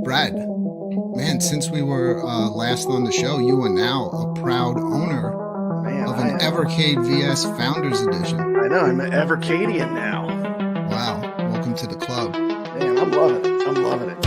Brad, man, since we were last on the show, you are now a proud owner Man, of an Evercade VS Founders Edition. I know. I'm an Evercadian now. Wow, welcome to the club. Man, I'm loving it. I'm loving it.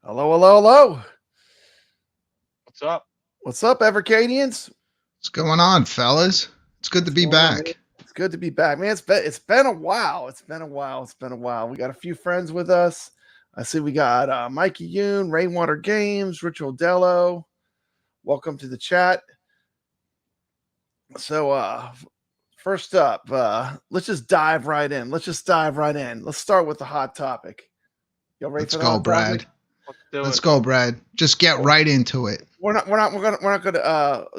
Hello, hello, hello. What's up? What's up, Evercadians? What's going on, fellas? It's good to be back. It's good to be back, man. It's been a while. It's been a while. We got a few friends with us. I see we got Mikey Yoon, Rainwater Games, Ritual Dello. Welcome to the chat. So first up, let's just dive right in. Let's start with the hot topic. Y'all ready Let's for the go, hot Brad. topic? Let's go, Brad. Just get right into it. We're not gonna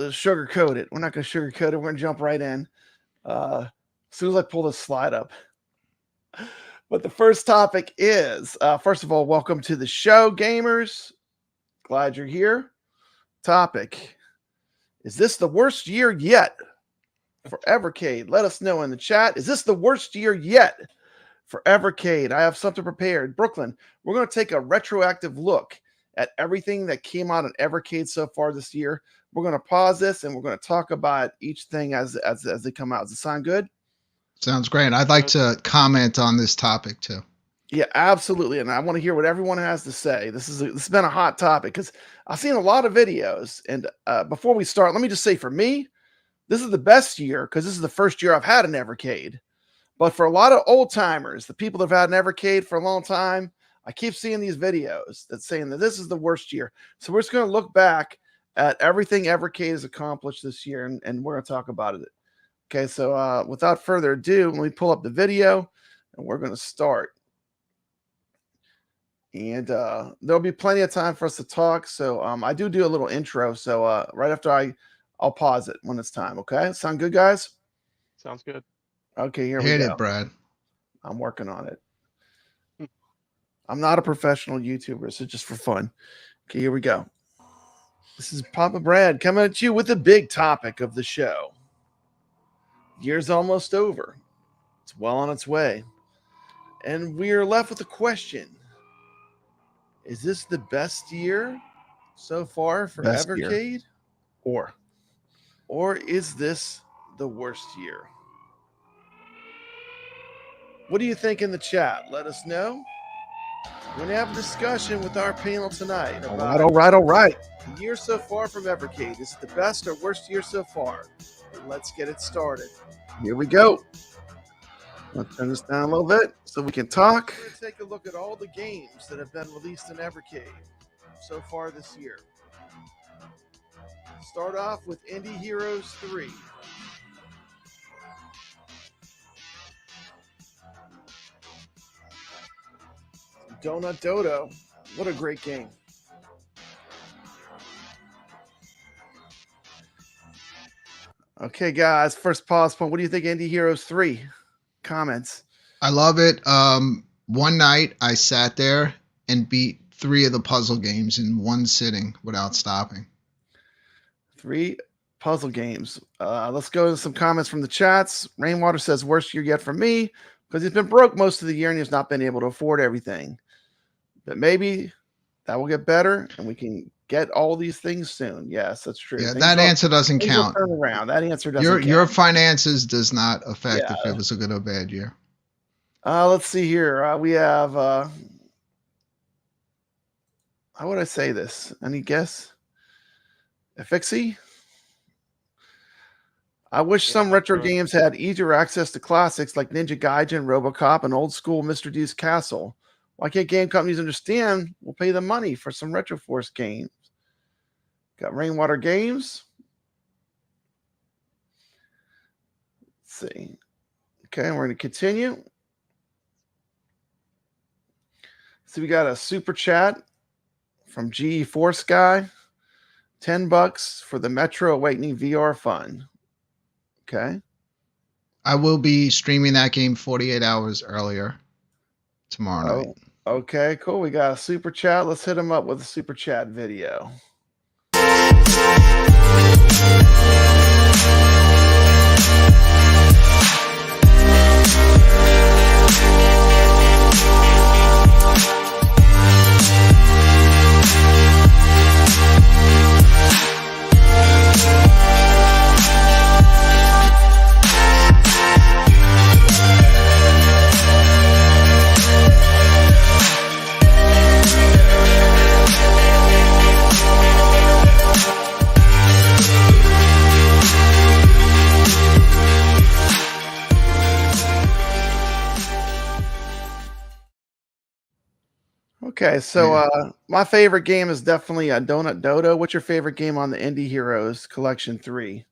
sugarcoat it. We're not gonna sugarcoat it. We're gonna jump right in. As soon as I pull this slide up. But the first topic is first of all, welcome to the show, gamers. Glad you're here. Topic: is this the worst year yet for Evercade? Let us know in the chat. Is this the worst year yet for Evercade? I have something prepared. Brooklyn, we're going to take a retroactive look at everything that came out on Evercade so far this year. We're going to pause this and we're going to talk about each thing as they come out. Does it sound good? Sounds great. I'd like to comment on this topic too. Yeah, absolutely. And I want to hear what everyone has to say. This has been a hot topic because I've seen a lot of videos. And before we start, let me just say for me, this is the best year because this is the first year I've had an Evercade. But for a lot of old timers, the people that have had an Evercade for a long time, I keep seeing these videos that saying that this is the worst year. So we're just going to look back at everything Evercade has accomplished this year, and we're going to talk about it. Okay, so without further ado, let me pull up the video, and we're going to start. And there'll be plenty of time for us to talk. So I do a little intro. So right after I'll pause it when it's time. Okay, sound good, guys? Sounds good. Okay, here we go. Hit it, Brad. I'm working on it. I'm not a professional YouTuber, so just for fun. Okay, here we go. This is Papa Brad coming at you with the big topic of the show. Year's almost over. It's well on its way. And we are left with a question. Is this the best year so far for Best Evercade? Or is this the worst year? What do you think in the chat? Let us know. We're going to have a discussion with our panel tonight. All right. The year so far from Evercade. Is it the best or worst year so far? Let's get it started. Here we go. I'll turn this down a little bit so we can talk. We're going to take a look at all the games that have been released in Evercade so far this year. Start off with Indie Heroes 3. Donut Dodo. What a great game. Okay, guys, first pause point. What do you think, Indie Heroes 3? Comments. I love it. One night I sat there and beat 3 of the puzzle games in one sitting without stopping. 3 puzzle games. Let's go to some comments from the chats. Rainwater says, worst year yet for me because he's been broke most of the year and he's not been able to afford everything. But maybe that will get better and we can get all these things soon. Yes, that's true. Yeah, that answer doesn't count. Turn around. That answer doesn't count. Your finances does not affect if it was a good or bad year. Let's see here. We have how would I say this? Any guess? Efixie? I wish some retro games had easier access to classics like Ninja Gaiden, RoboCop, and old school Mr. D's Castle. Why can't game companies understand? We'll pay them money for some Retro Force games. Got Rainwater Games. Let's see. Okay, we're going to continue. So we got a super chat from GE Force Guy. $10 for the Metro Awakening VR fun. Okay. I will be streaming that game 48 hours earlier tomorrow night. Okay, cool. We got a super chat. Let's hit him up with a super chat video. Okay, so my favorite game is definitely Donut Dodo. What's your favorite game on the Indie Heroes Collection 3?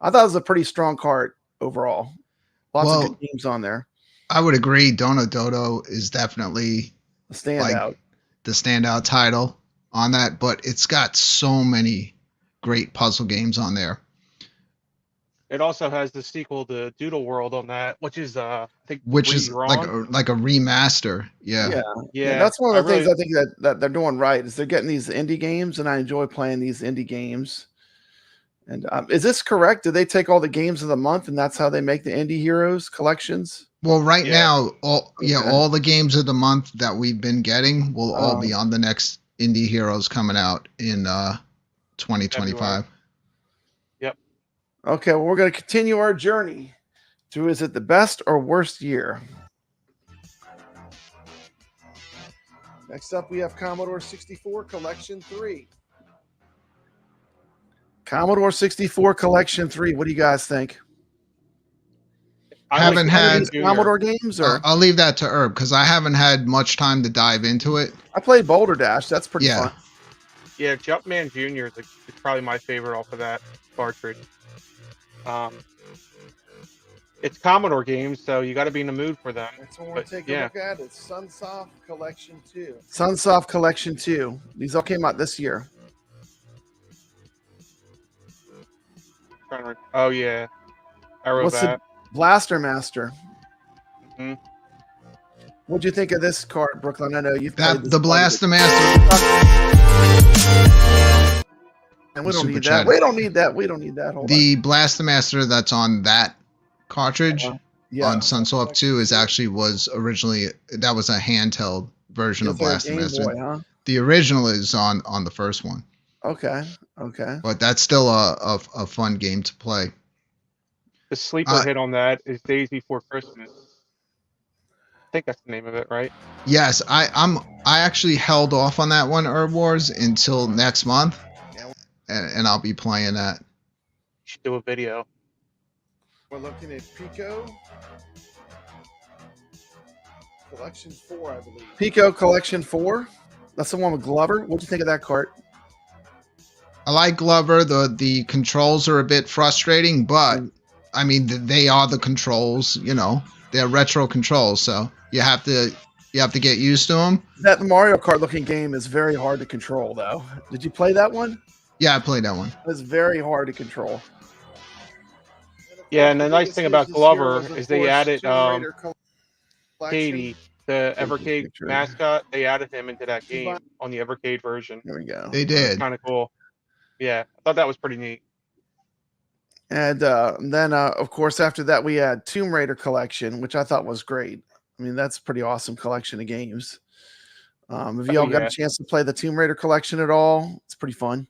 I thought it was a pretty strong cart overall. Lots of good Well, games on there. I would agree. Dono Dodo is definitely A like standout. the standout title on that, but it's got so many great puzzle games on there. It also has the sequel to Doodle World on that, which is I think Which 3 is you're like on. like a remaster. Yeah. Yeah, yeah, Yeah, that's one I of the things really I think that they're doing right is they're getting these indie games, and I enjoy playing these indie games. And is this correct? Do they take all the games of the month, and that's how they make the Indie Heroes collections? Well, right yeah. now, Okay. all the games of the month that we've been getting will all be Um, on the next Indie Heroes coming out in 2025. Yep. Okay, well, we're going to continue our journey to is it the best or worst year? Next up, we have Commodore 64 Collection 3. Commodore 64 Collection 3. What do you guys think? I like Haven't the Any of had Commodore these Junior. Commodore games, or I'll leave that to Herb because I haven't had much time to dive into it. I played Boulder Dash. That's pretty Yeah. fun. Yeah, Jumpman Junior is probably my favorite off of that cartridge. It's Commodore games, so you got to be in the mood for them. Next one we're But, taking a yeah. look at is Sunsoft Collection 2. Sunsoft Collection 2. These all came out this year. Oh yeah, I wrote What's the that. Blaster Master? Mhm. What'd you think of this card, Brooklyn? I know you've played That this the card. Blaster Master. And we don't Super need chat. that. We don't need that. We don't need that. Hold The Blaster Master that's on that cartridge on. Yeah. on Sunsoft 2 was originally that was a handheld version Is of there a Blaster Game Master. Boy, huh? The original is on the first one, Okay. Okay. but that's still a fun game to play. The sleeper Uh, hit on that is Days Before Christmas. I think that's the name of it, right? Yes, I actually held off on that one, Herb Wars, until next month, and I'll be playing that. You should do a video. We're looking at Pico Collection 4, I believe. Pico Collection 4. That's the one with Glover. What'd you think of that cart? I like Glover. The controls are a bit frustrating, but I mean they are the controls. You know, they're retro controls, so you have to get used to them. That Mario Kart looking game is very hard to control, though. Did you play that one? Yeah, I played that one. It's very hard to control. Yeah, and the nice thing about Glover is they added Katie, the Evercade mascot. They added him into that game on the Evercade version. There we go. They did. Kind of cool. Yeah, I thought that was pretty neat. And then, of course, after that, we had Tomb Raider Collection, which I thought was great. I mean, that's a pretty awesome collection of games. Have you all got a chance to play the Tomb Raider Collection at all? It's pretty fun.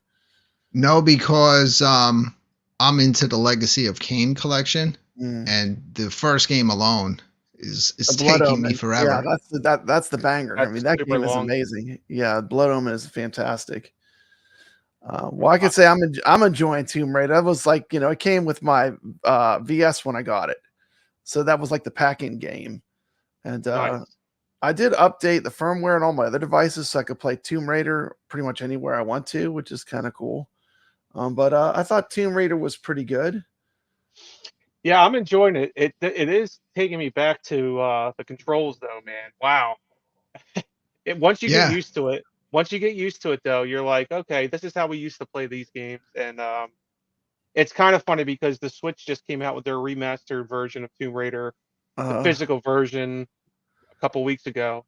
No, because I'm into the Legacy of Kain collection, and the first game alone is taking me forever. Yeah, that's the banger. I mean, that game is amazing. Yeah, Blood Omen is fantastic. Well, I could say I'm enjoying Tomb Raider. That was like, it came with my VS when I got it, so that was like the pack-in game. And Nice. I did update the firmware on all my other devices so I could play Tomb Raider pretty much anywhere I want to, which is kind of cool. But I thought Tomb Raider was pretty good. Yeah, I'm enjoying it. It is taking me back to the controls, though, man. Wow. Once you get used to it, though, you're like, okay, this is how we used to play these games. And it's kind of funny because the Switch just came out with their remastered version of Tomb Raider, the physical version, a couple weeks ago.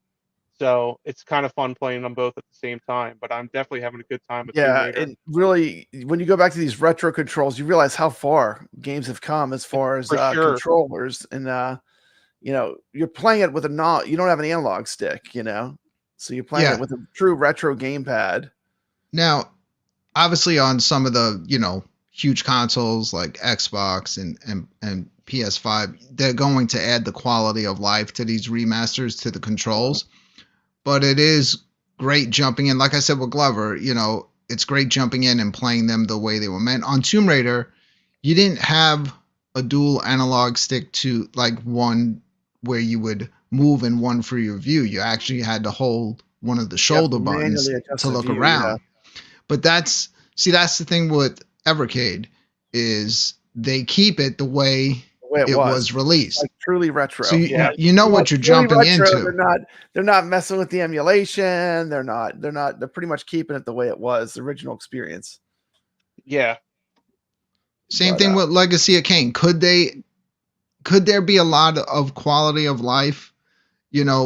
So it's kind of fun playing them both at the same time. But I'm definitely having a good time with Tomb Raider. And really, when you go back to these retro controls, you realize how far games have come as far as controllers. And you're playing it with you don't have an analog stick, so you're playing it with a true retro gamepad. Now, obviously, on some of the huge consoles like Xbox and PS5, they're going to add the quality of life to these remasters to the controls. But it is great jumping in. Like I said with Glover, it's great jumping in and playing them the way they were meant. On Tomb Raider, you didn't have a dual analog stick to like one where you would move and one for your view. You actually had to hold one of the You have shoulder to buttons manually adjust to the look view, around. But that's the thing with Evercade is they keep it the way the way it was released. like truly retro. So Yeah. you know what you're jumping retro, into. They're not messing with the emulation. They're pretty much keeping it the way it was, the original experience. Yeah. Same thing with Legacy of Kain. Could there be a lot of quality of life,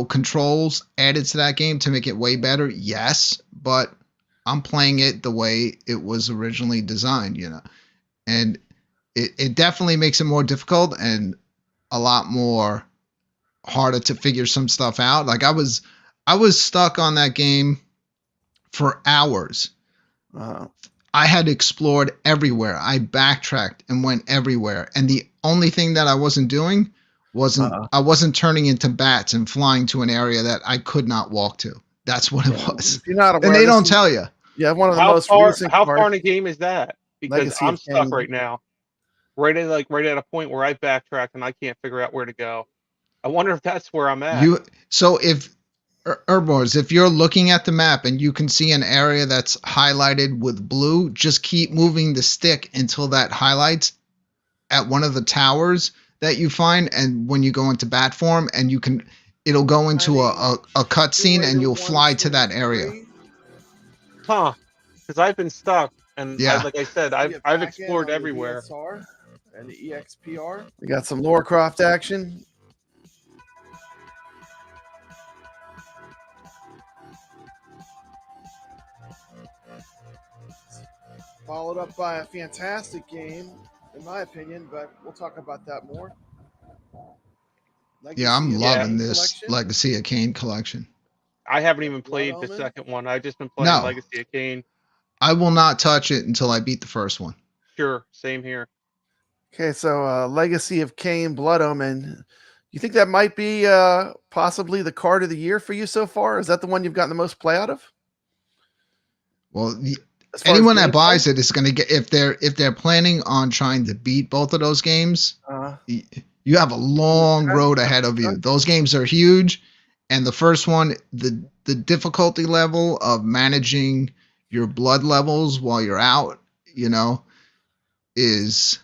controls added to that game to make it way better? Yes, but I'm playing it the way it was originally designed, and it definitely makes it more difficult and a lot more harder to figure some stuff out. Like I was stuck on that game for hours. I had explored everywhere. I backtracked and went everywhere. And the only thing that I wasn't doing I wasn't turning into bats and flying to an area that I could not walk to. That's what it was. If you're not aware, and they don't tell you. Yeah, one of the most recent how far in a game is that? Because Legacy I'm of stuck Kain. right now. Right at a point where I backtrack and I can't figure out where to go. I wonder if that's where I'm at. So if Herbivores, if you're looking at the map and you can see an area that's highlighted with blue, just keep moving the stick until that highlights at one of the towers that you find, and when you go into bat form, and it'll go into a cutscene and you'll fly to that area. Huh? Because I've been stuck, and like I said, I've explored everywhere. And the EXPR. We got some Lara Croft action. Followed up by a fantastic game, in my opinion, but we'll talk about that more. I'm loving this Legacy of Kain collection. I haven't even played the second one. I've just been playing Legacy of Kain. I will not touch it until I beat the first one. Sure, same here. Okay, so Legacy of Kain, Blood Omen. You think that might be possibly the card of the year for you so far? Is that the one you've gotten the most play out of? Well, anyone that buys it is going to get, if they're planning on trying to beat both of those games, you have a long road ahead of you. Those games are huge, and the first one, the difficulty level of managing your blood levels while you're out, is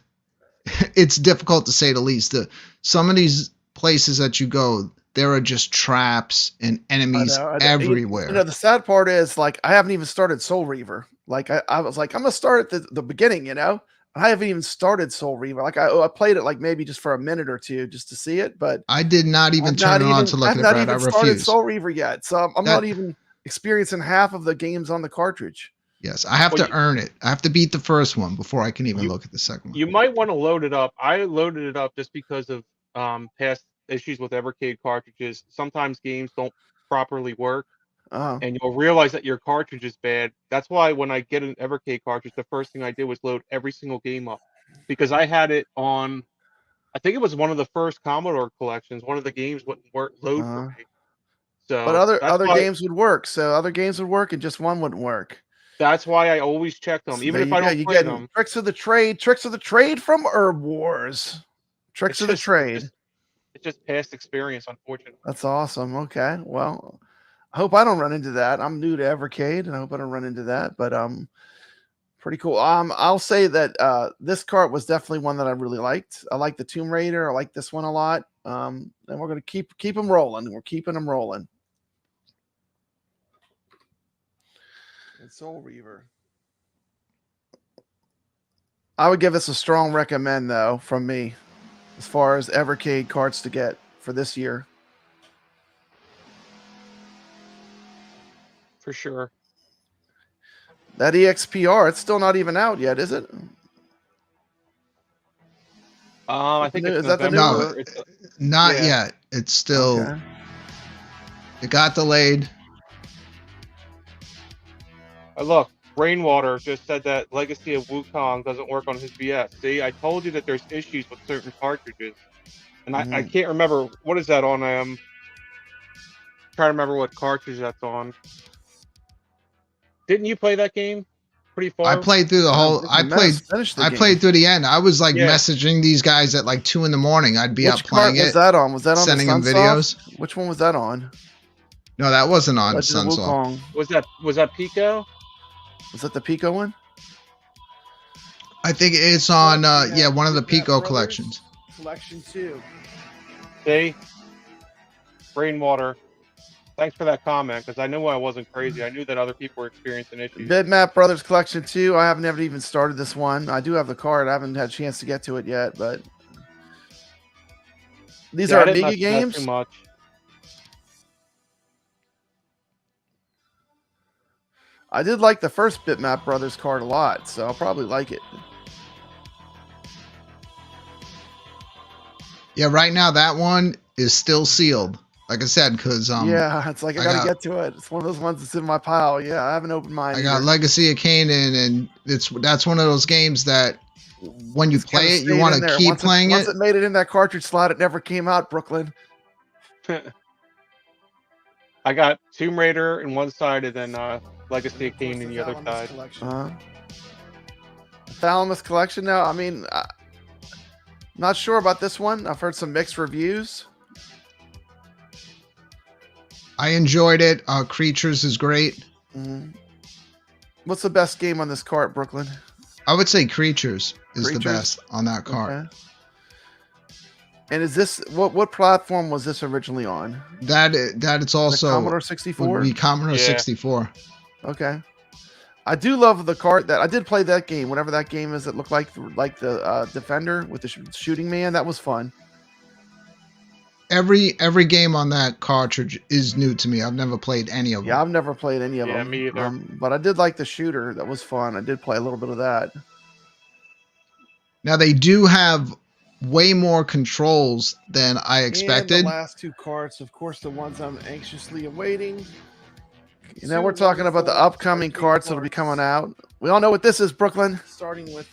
it's difficult to say the least. Some of these places that you go, there are just traps and enemies everywhere. The sad part is, like, I haven't even started Soul Reaver. Like, I was like, I'm gonna start at the beginning, I haven't even started Soul Reaver. Like, I played it like maybe just for a minute or two just to see it, but I did not even turn it on to look at it. I've not even started Soul Reaver yet, so I'm not even experiencing half of the games on the cartridge. Yes, I have to earn it. I have to beat the first one before I can even look at the second one. You might want to load it up. I loaded it up just because of past issues with Evercade cartridges. Sometimes games don't properly work, and you'll realize that your cartridge is bad. That's why when I get an Evercade cartridge, the first thing I did was load every single game up, because I had it on, I think it was one of the first Commodore collections. One of the games wouldn't load for me. So, but other games would work. So other games would work, and just one wouldn't work. That's why I always check them, even if I don't play them. Tricks of the trade from Herb Wars. Tricks of the trade. It's just past experience, unfortunately. That's awesome. Okay, well, I hope I don't run into that. I'm new to Evercade, and I hope I don't run into that. But pretty cool. I'll say that this cart was definitely one that I really liked. I like the Tomb Raider. I like this one a lot. And we're gonna keep them rolling. We're keeping them rolling. And Soul Reaver. I would give this a strong recommend, though, from me, as far as Evercade carts to get for this year. For sure. That EXPR, it's still not even out yet, is it? I think it's that the new one? Not yet. It's still. Okay. It got delayed. Look, Rainwater just said that Legacy of Wukong doesn't work on his BS. See, I told you that there's issues with certain cartridges, and I can't remember what is that on. Trying to remember what cartridge that's on. Didn't you play that game pretty far? I played through the whole. I played through the end. I was like messaging these guys at like 2 a.m. I'd be up playing it. Was that on? Was that on sending the them videos? Which one was that on? No, that wasn't on Legend of Sunsoft. Wukong. Was that Pico? Was that the Pico one? I think it's on one of the Pico collections. Collection 2. See? Rainwater. Thanks for that comment, because I knew I wasn't crazy. I knew that other people were experiencing issues. Bitmap Brothers Collection 2. I haven't even started this one. I do have the card. I haven't had a chance to get to it yet, but these are Amiga games. Too much. I did like the first Bitmap Brothers card a lot, so I'll probably like it. Yeah, right now that one is still sealed. Like I said, because yeah, it's like I gotta get to it. It's one of those ones that's in my pile. Yeah, I haven't opened mine. I got Legacy of Canaan, and that's one of those games that when you play it, you want to keep playing it. Once it made it in that cartridge slot, it never came out. Brooklyn. I got Tomb Raider in one side, and then Legacy of Canaan in the other side. Thalamus Collection. Now, I mean, not sure about this one. I've heard some mixed reviews. I enjoyed it. Creatures is great. What's the best game on this cart, Brooklyn? I would say Creatures is the best on that cart. Okay. And is this what platform was this originally on? That it's also the Commodore 64. Would be Commodore 64. Okay. I do love the cart that I did play that game. Whatever that game is, that looked like the Defender with the shooting man. That was fun. Every game on that cartridge is new to me. I've never played any of them. Yeah, I've never played any of them. Yeah, me either. But I did like the shooter. That was fun. I did play a little bit of that. Now they do have way more controls than I expected. And the last two carts, of course, the ones I'm anxiously awaiting. Now we're talking about the upcoming carts that'll be coming out. We all know what this is, Brooklyn. Starting with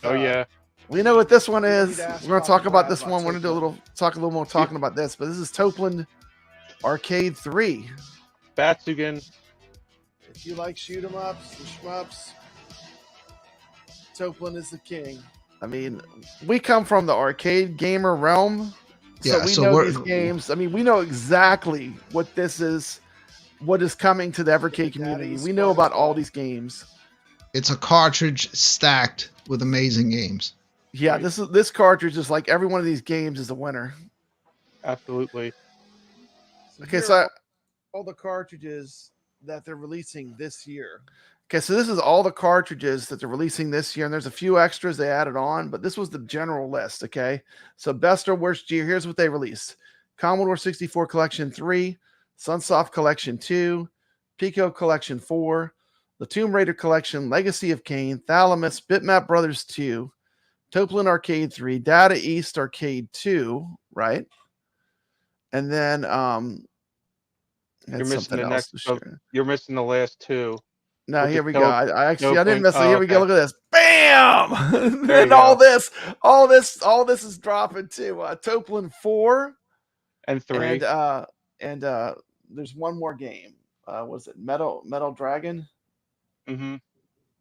we know what this one is. We're going to talk about this one. We're going to do a little more talking about this. But this is Topland Arcade 3. Batsugan. If you like shoot 'em ups, the shmups, Topland is the king. I mean, we come from the arcade gamer realm, so we know these games. I mean, we know exactly what this is, what is coming to the Evercade community. We know about all these games. It's a cartridge stacked with amazing games. Yeah, this cartridge is like every one of these games is a winner. Absolutely. Okay, so all the cartridges that they're releasing this year. Okay, so this is all the cartridges that they're releasing this year, and there's a few extras they added on, but this was the general list, okay? So best or worst year, here's what they released. Commodore 64 Collection 3, Sunsoft Collection 2, Pico Collection 4, the Tomb Raider Collection, Legacy of Kain, Thalamus, Bitmap Brothers 2, Topland Arcade 3, Data East Arcade 2, right? And then you're missing the next. You're missing the last two. No, here we go. I didn't miss it. Here we go. Look at this. Bam! And all this is dropping too. Topland 4 and 3. And there's one more game. Was it Metal Dragon? Mm-hmm.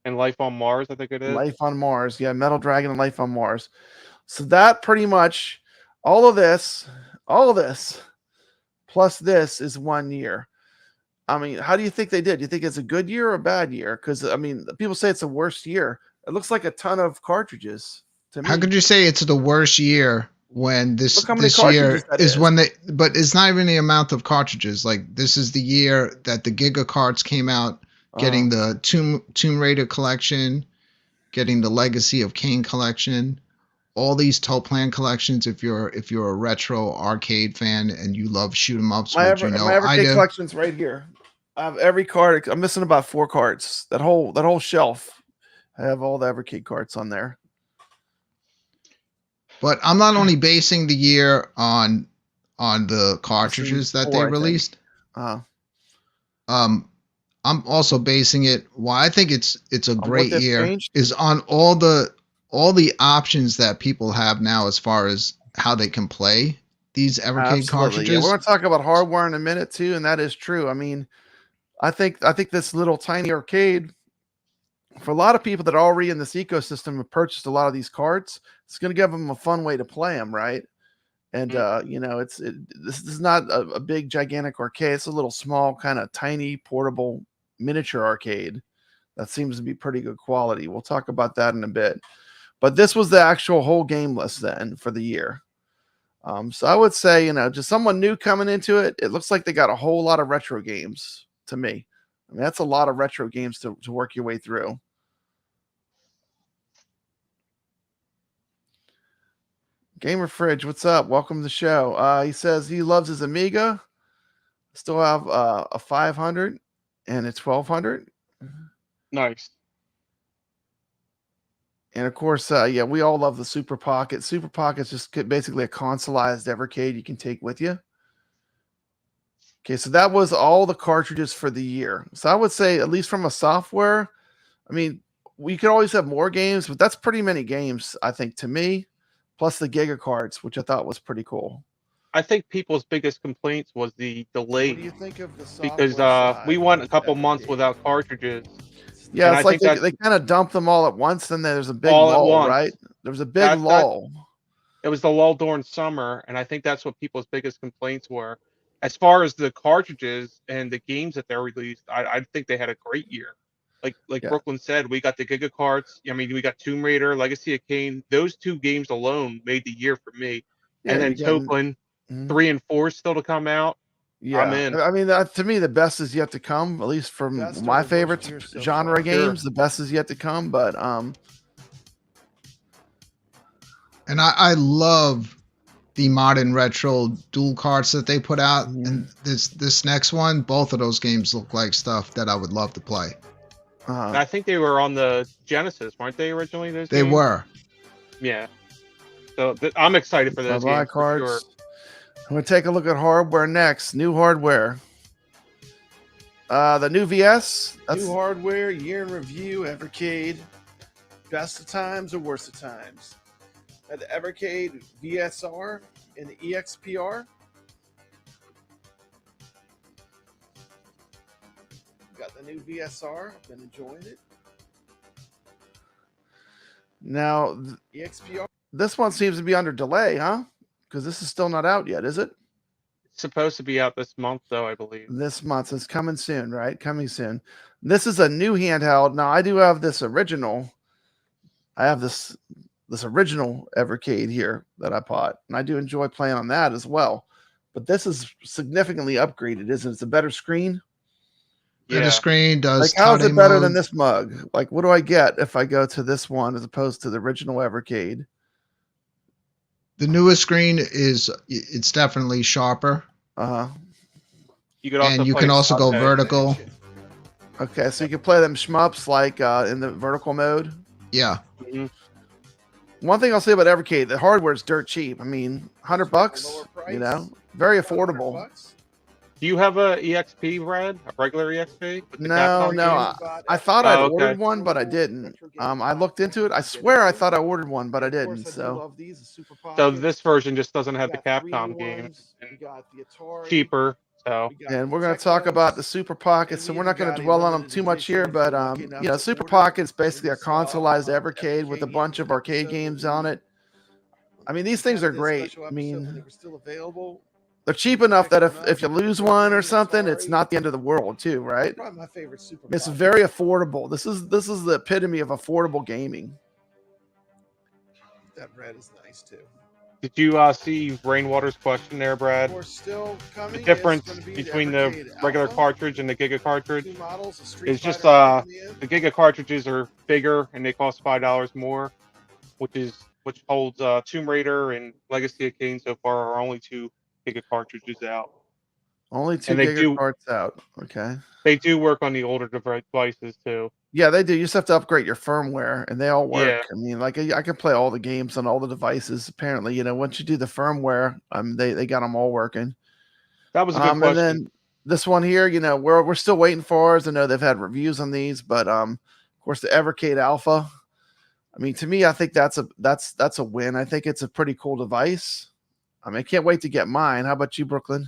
And Life on Mars, I think it is. Life on Mars. Yeah, Metal Dragon and Life on Mars. So that pretty much all of this plus this is 1 year. I mean, how do you think they did? Do you think it's a good year or a bad year? Because, I mean, people say it's the worst year. It looks like a ton of cartridges to me. How could you say it's the worst year when this year is when but it's not even the amount of cartridges. Like, this is the year that the Giga carts came out, getting the Tomb Raider collection, getting the Legacy of Kain collection, all these Topland collections. If you're a retro arcade fan and you love shoot 'em ups, my Evercade collection's right here. I have every card. I'm missing about 4 cards. That whole shelf. I have all the Evercade cards on there. But I'm not only basing the year on the cartridges that they released. I'm also basing it. Why I think it's a great year is on all the options that people have now as far as how they can play these Evercade cartridges. Yeah, we're going to talk about hardware in a minute too, and that is true. I mean, I think this little tiny arcade, for a lot of people that are already in this ecosystem have purchased a lot of these cards, it's going to give them a fun way to play them, right? And this is not a big gigantic arcade. It's a little small, kind of tiny, portable miniature arcade that seems to be pretty good quality. We'll talk about that in a bit. But this was the actual whole game list then for the year. So I would say, just someone new coming into it, it looks like they got a whole lot of retro games to me. I mean, that's a lot of retro games to work your way through. Gamer Fridge, what's up? Welcome to the show. He says he loves his Amiga. Still have a 500 and a 1200. Nice. And of course, we all love the Super Pocket. Super Pocket's just basically a consoleized Evercade you can take with you. Okay, so that was all the cartridges for the year. So I would say, at least from a software, I mean, we could always have more games, but that's pretty many games, I think, to me, plus the Giga cards, which I thought was pretty cool. I think people's biggest complaints was the delay. What do you think of the software because we went a couple months without cartridges. Yeah, it's like they kind of dump them all at once, and there's a big lull, right? There was a big lull. It was the lull during summer, and I think that's what people's biggest complaints were. As far as the cartridges and the games that they're released, I think they had a great year. Like Brooklyn said, we got the Giga cards. I mean, we got Tomb Raider, Legacy of Kain. Those two games alone made the year for me. Yeah, and then Token 3 and 4 still to come out. Yeah, I'm in. I mean, to me, the best is yet to come. At least from my favorite genre games, the best is yet to come. But and I love the modern retro dual carts that they put out, and this next one, both of those games look like stuff that I would love to play. I think they were on the Genesis, weren't they originally? Those they games? Were. Yeah. So I'm excited for those games. Cards. For sure. I'm going to take a look at hardware next. New hardware. The new VS. New hardware, year in review, Evercade. Best of times or worst of times. The Evercade VSR and the EXPR. Got the new VSR. I've been enjoying it. Now, the EXPR. This one seems to be under delay, huh? Because this is still not out yet, is it? It's supposed to be out this month, though, I believe. This month. It's coming soon, right? Coming soon. This is a new handheld. Now, I do have this original. I have this original Evercade here that I bought, and I do enjoy playing on that as well. But this is significantly upgraded, isn't it? It's a better screen. Yeah. The screen does. Like, how is it better than this mug? Like, what do I get if I go to this one as opposed to the original Evercade? The newest screen it's definitely sharper. You can also go vertical. Okay, so you can play them shmups like in the vertical mode. Yeah. Mm-hmm. One thing I'll say about Evercade, the hardware is dirt cheap. I mean, $100, very affordable. Do you have a EXP, Brad? A regular EXP? No. I thought I'd ordered one, but I didn't. I looked into it. I swear I thought I ordered one, but I didn't. So this version just doesn't have the Capcom games. Cheaper. So. And we're going to talk about the Super Pockets, so we're not going to dwell on them too much here. But Super Pocket's basically a consoleized Evercade with a bunch of arcade games on it. I mean, these things are great. I mean, they're cheap enough that if you lose one or something, it's not the end of the world, too, right? My favorite Super. It's very affordable. This is the epitome of affordable gaming. That red is nice too. Did you see Rainwater's question there, Brad? We're still coming. The difference between the regular cartridge and the Giga cartridge is just the Giga cartridges are bigger and they cost $5 more, which holds Tomb Raider and Legacy of Kain so far are only 2 Giga cartridges out. Only 2 Giga cards out. Okay. They do work on the older devices too. Yeah, they do. You just have to upgrade your firmware, and they all work. Yeah. I mean, like I can play all the games on all the devices. Apparently, once you do the firmware, they got them all working. That was a good question. And then this one here, we're still waiting for. As I know they've had reviews on these, but of course the Evercade Alpha. I mean, to me, I think that's a win. I think it's a pretty cool device. I mean, I can't wait to get mine. How about you, Brooklyn?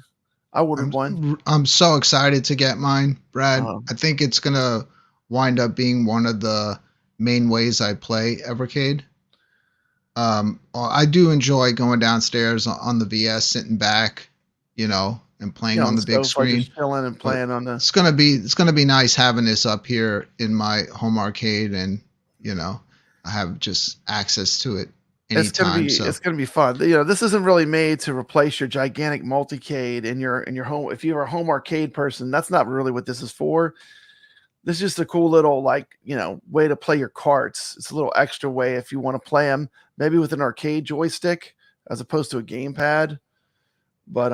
I ordered one. I'm so excited to get mine, Brad. I think it's gonna wind up being one of the main ways I play Evercade. I do enjoy going downstairs on the VS, sitting back, and playing On on the the big sofa, screen. just chilling and But playing on the. it's gonna be nice having this up here in my home arcade, and I have just access to it anytime. So It's gonna be fun. This isn't really made to replace your gigantic multicade in your home. If you're a home arcade person, that's not really what this is for. This is just a cool little way to play your carts. It's a little extra way if you want to play them maybe with an arcade joystick as opposed to a gamepad. But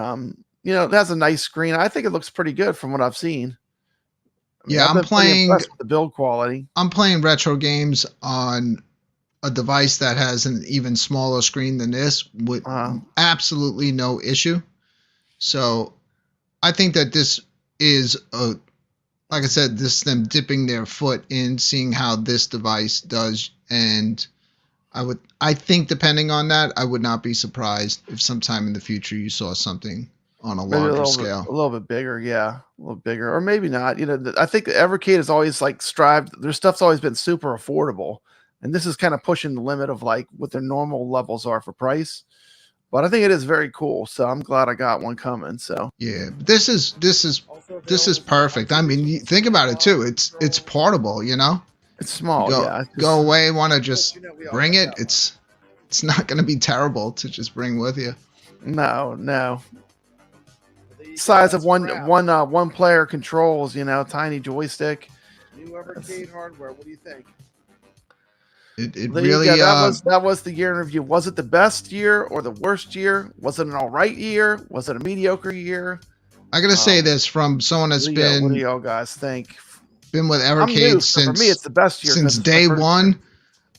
it has a nice screen. I think it looks pretty good from what I've seen. I mean, yeah, I've been pretty impressed with the build quality. I'm playing retro games on a device that has an even smaller screen than this with absolutely no issue. So I think that this is like I said, this is them dipping their foot in, seeing how this device does, and I think depending on that, I would not be surprised if sometime in the future you saw something on a Maybe larger scale. a little bit bigger, yeah, a little bigger, or maybe not. I think the Evercade has always strived. Their stuff's always been super affordable, and this is kind of pushing the limit of what their normal levels are for price. But I think it is very cool, so I'm glad I got one coming. So yeah, this is perfect. I mean, you think about it too. It's portable. It's small, yeah. Go away, want to just bring it. It's not going to be terrible to just bring with you. No. Size of one player controls, tiny joystick. New Evercade hardware. What do you think? It really that was the year in review. Was it the best year or the worst year? Was it an all right year? Was it a mediocre year? I gotta say this from someone that's been. What do y'all guys think? Been with Evercade since for me, it's the best year since day one.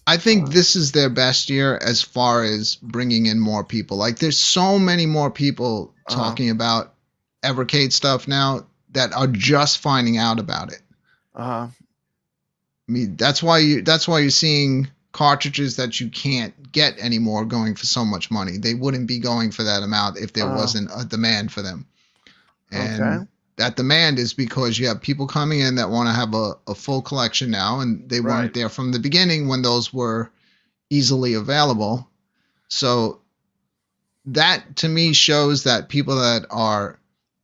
I think this is their best year as far as bringing in more people. Like, there's so many more people talking about Evercade stuff now that are just finding out about it. I mean, that's why you're seeing cartridges that you can't get anymore going for so much money. They wouldn't be going for that amount if there wasn't a demand for them. And that demand is because you have people coming in that want to have a full collection now, and they weren't there from the beginning when those were easily available. So that to me shows that people that are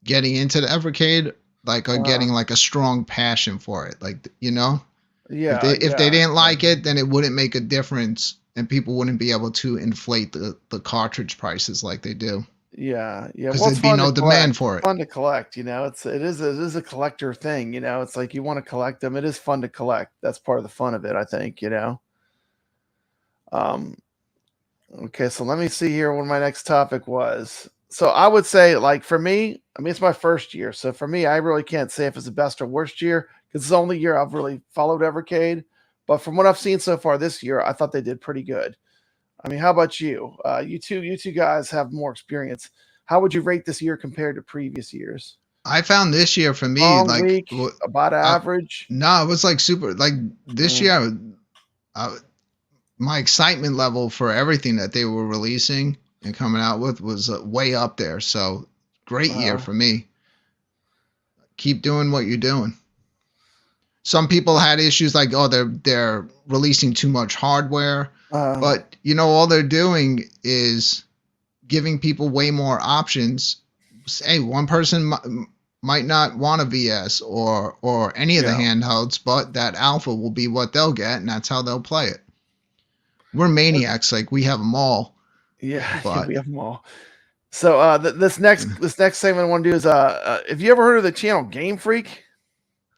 getting into the Evercade are getting a strong passion for it. Yeah. If they didn't like it, then it wouldn't make a difference, and people wouldn't be able to inflate the cartridge prices like they do. Yeah. Because there'd be no demand for it. Fun to collect, it is a collector thing, It's like you want to collect them. It is fun to collect. That's part of the fun of it, I think, Okay, so let me see here what my next topic was. So I would say, for me, it's my first year. So for me, I really can't say if it's the best or worst year because it's the only year I've really followed Evercade. But from what I've seen so far this year, I thought they did pretty good. I mean, how about you? You two guys have more experience. How would you rate this year compared to previous years? I found this year for me week, about average. No, it was super. This year, my excitement level for everything that they were releasing and coming out with was way up there. So great year for me. Keep doing what you're doing. Some people had issues they're releasing too much hardware, but all they're doing is giving people way more options. Hey, one person might not want a VS or any of the handhelds, but that alpha will be what they'll get, and that's how they'll play it. We're maniacs, we have them all. Yeah, we have them all. So this next segment I want to do is have you ever heard of the channel Game Freak?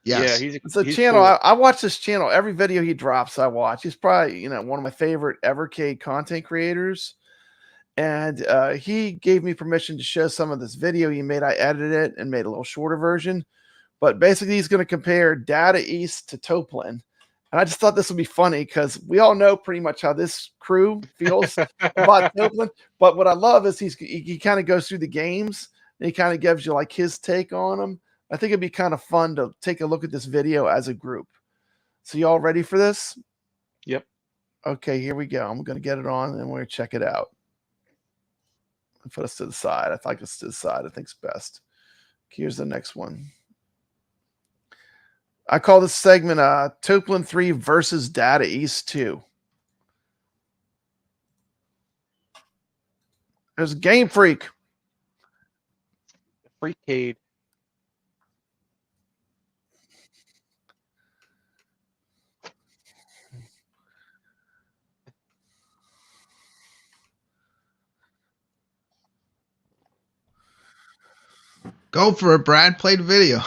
Yes. Yeah, it's a channel. Cool. I watch this channel. Every video he drops, I watch. He's probably one of my favorite Evercade content creators. And he gave me permission to show some of this video he made. I edited it and made a little shorter version. But basically, he's going to compare Data East to Toplin. And I just thought this would be funny because we all know pretty much how this crew feels about Toplin. But what I love is he kind of goes through the games and he kind of gives you his take on them. I think it'd be kind of fun to take a look at this video as a group. So y'all ready for this? Yep. Okay, here we go. I'm going to get it on and we're going to check it out. Put us to the side. I like us to the side. I think it's best. Here's the next one. I call this segment Toplin 3 versus Data East 2. There's Game Freak. Freakade. Go for it, Brad. Play the video.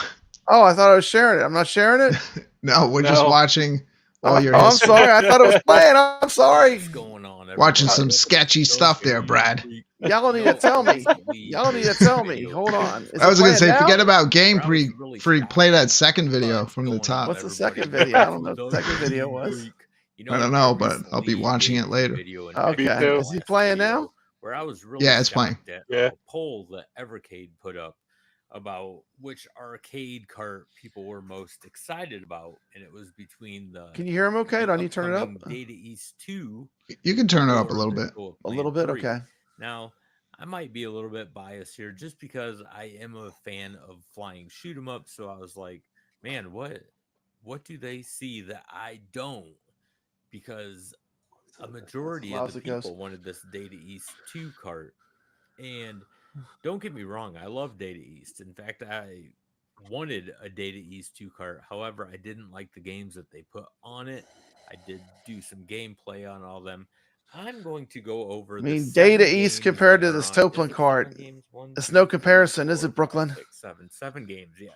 Oh, I thought I was sharing it. I'm not sharing it. No, we're just No. watching all your I'm history. sorry. I thought it was playing. I'm sorry. What's going on? Watching everybody? some sketchy stuff there, Brad. Y'all need to tell me. Y'all need to tell me. Hold on. Is I was it going to say, playing now? forget about Game I was Freak. really Freak, shocked. play that second video What's from the going top. on, What's the everybody? second video? I don't know what the Those second of video you was. freak, you I don't know, but I'll be recently watching made it a later. video and Okay. Me too. Is he playing now? Where I was really Yeah, it's playing. shocked at Yeah. a poll that Evercade put up about which arcade cart people were most excited about, and it was between the Can you hear him okay? Do I need to turn it up? upcoming Data East 2 You can turn it up a or little the bit. Go of A little Plan bit? 3. Okay. Now, I might be a little bit biased here just because I am a fan of flying shoot 'em up. So I was like, man, what do they see that I don't? Because a majority of the Lousy ghost. people wanted this Data East 2 cart. And don't get me wrong, I love Data East. In fact, I wanted a Data East 2 cart. However, I didn't like the games that they put on it. I did do some gameplay on all them. I'm going to go over I the mean, 7 Data East games compared that to are this on- Toplin is it cart, 7 games? One, it's two, no three, comparison, is four, it, Brooklyn? 5, 6, 7. 7 games, yeah.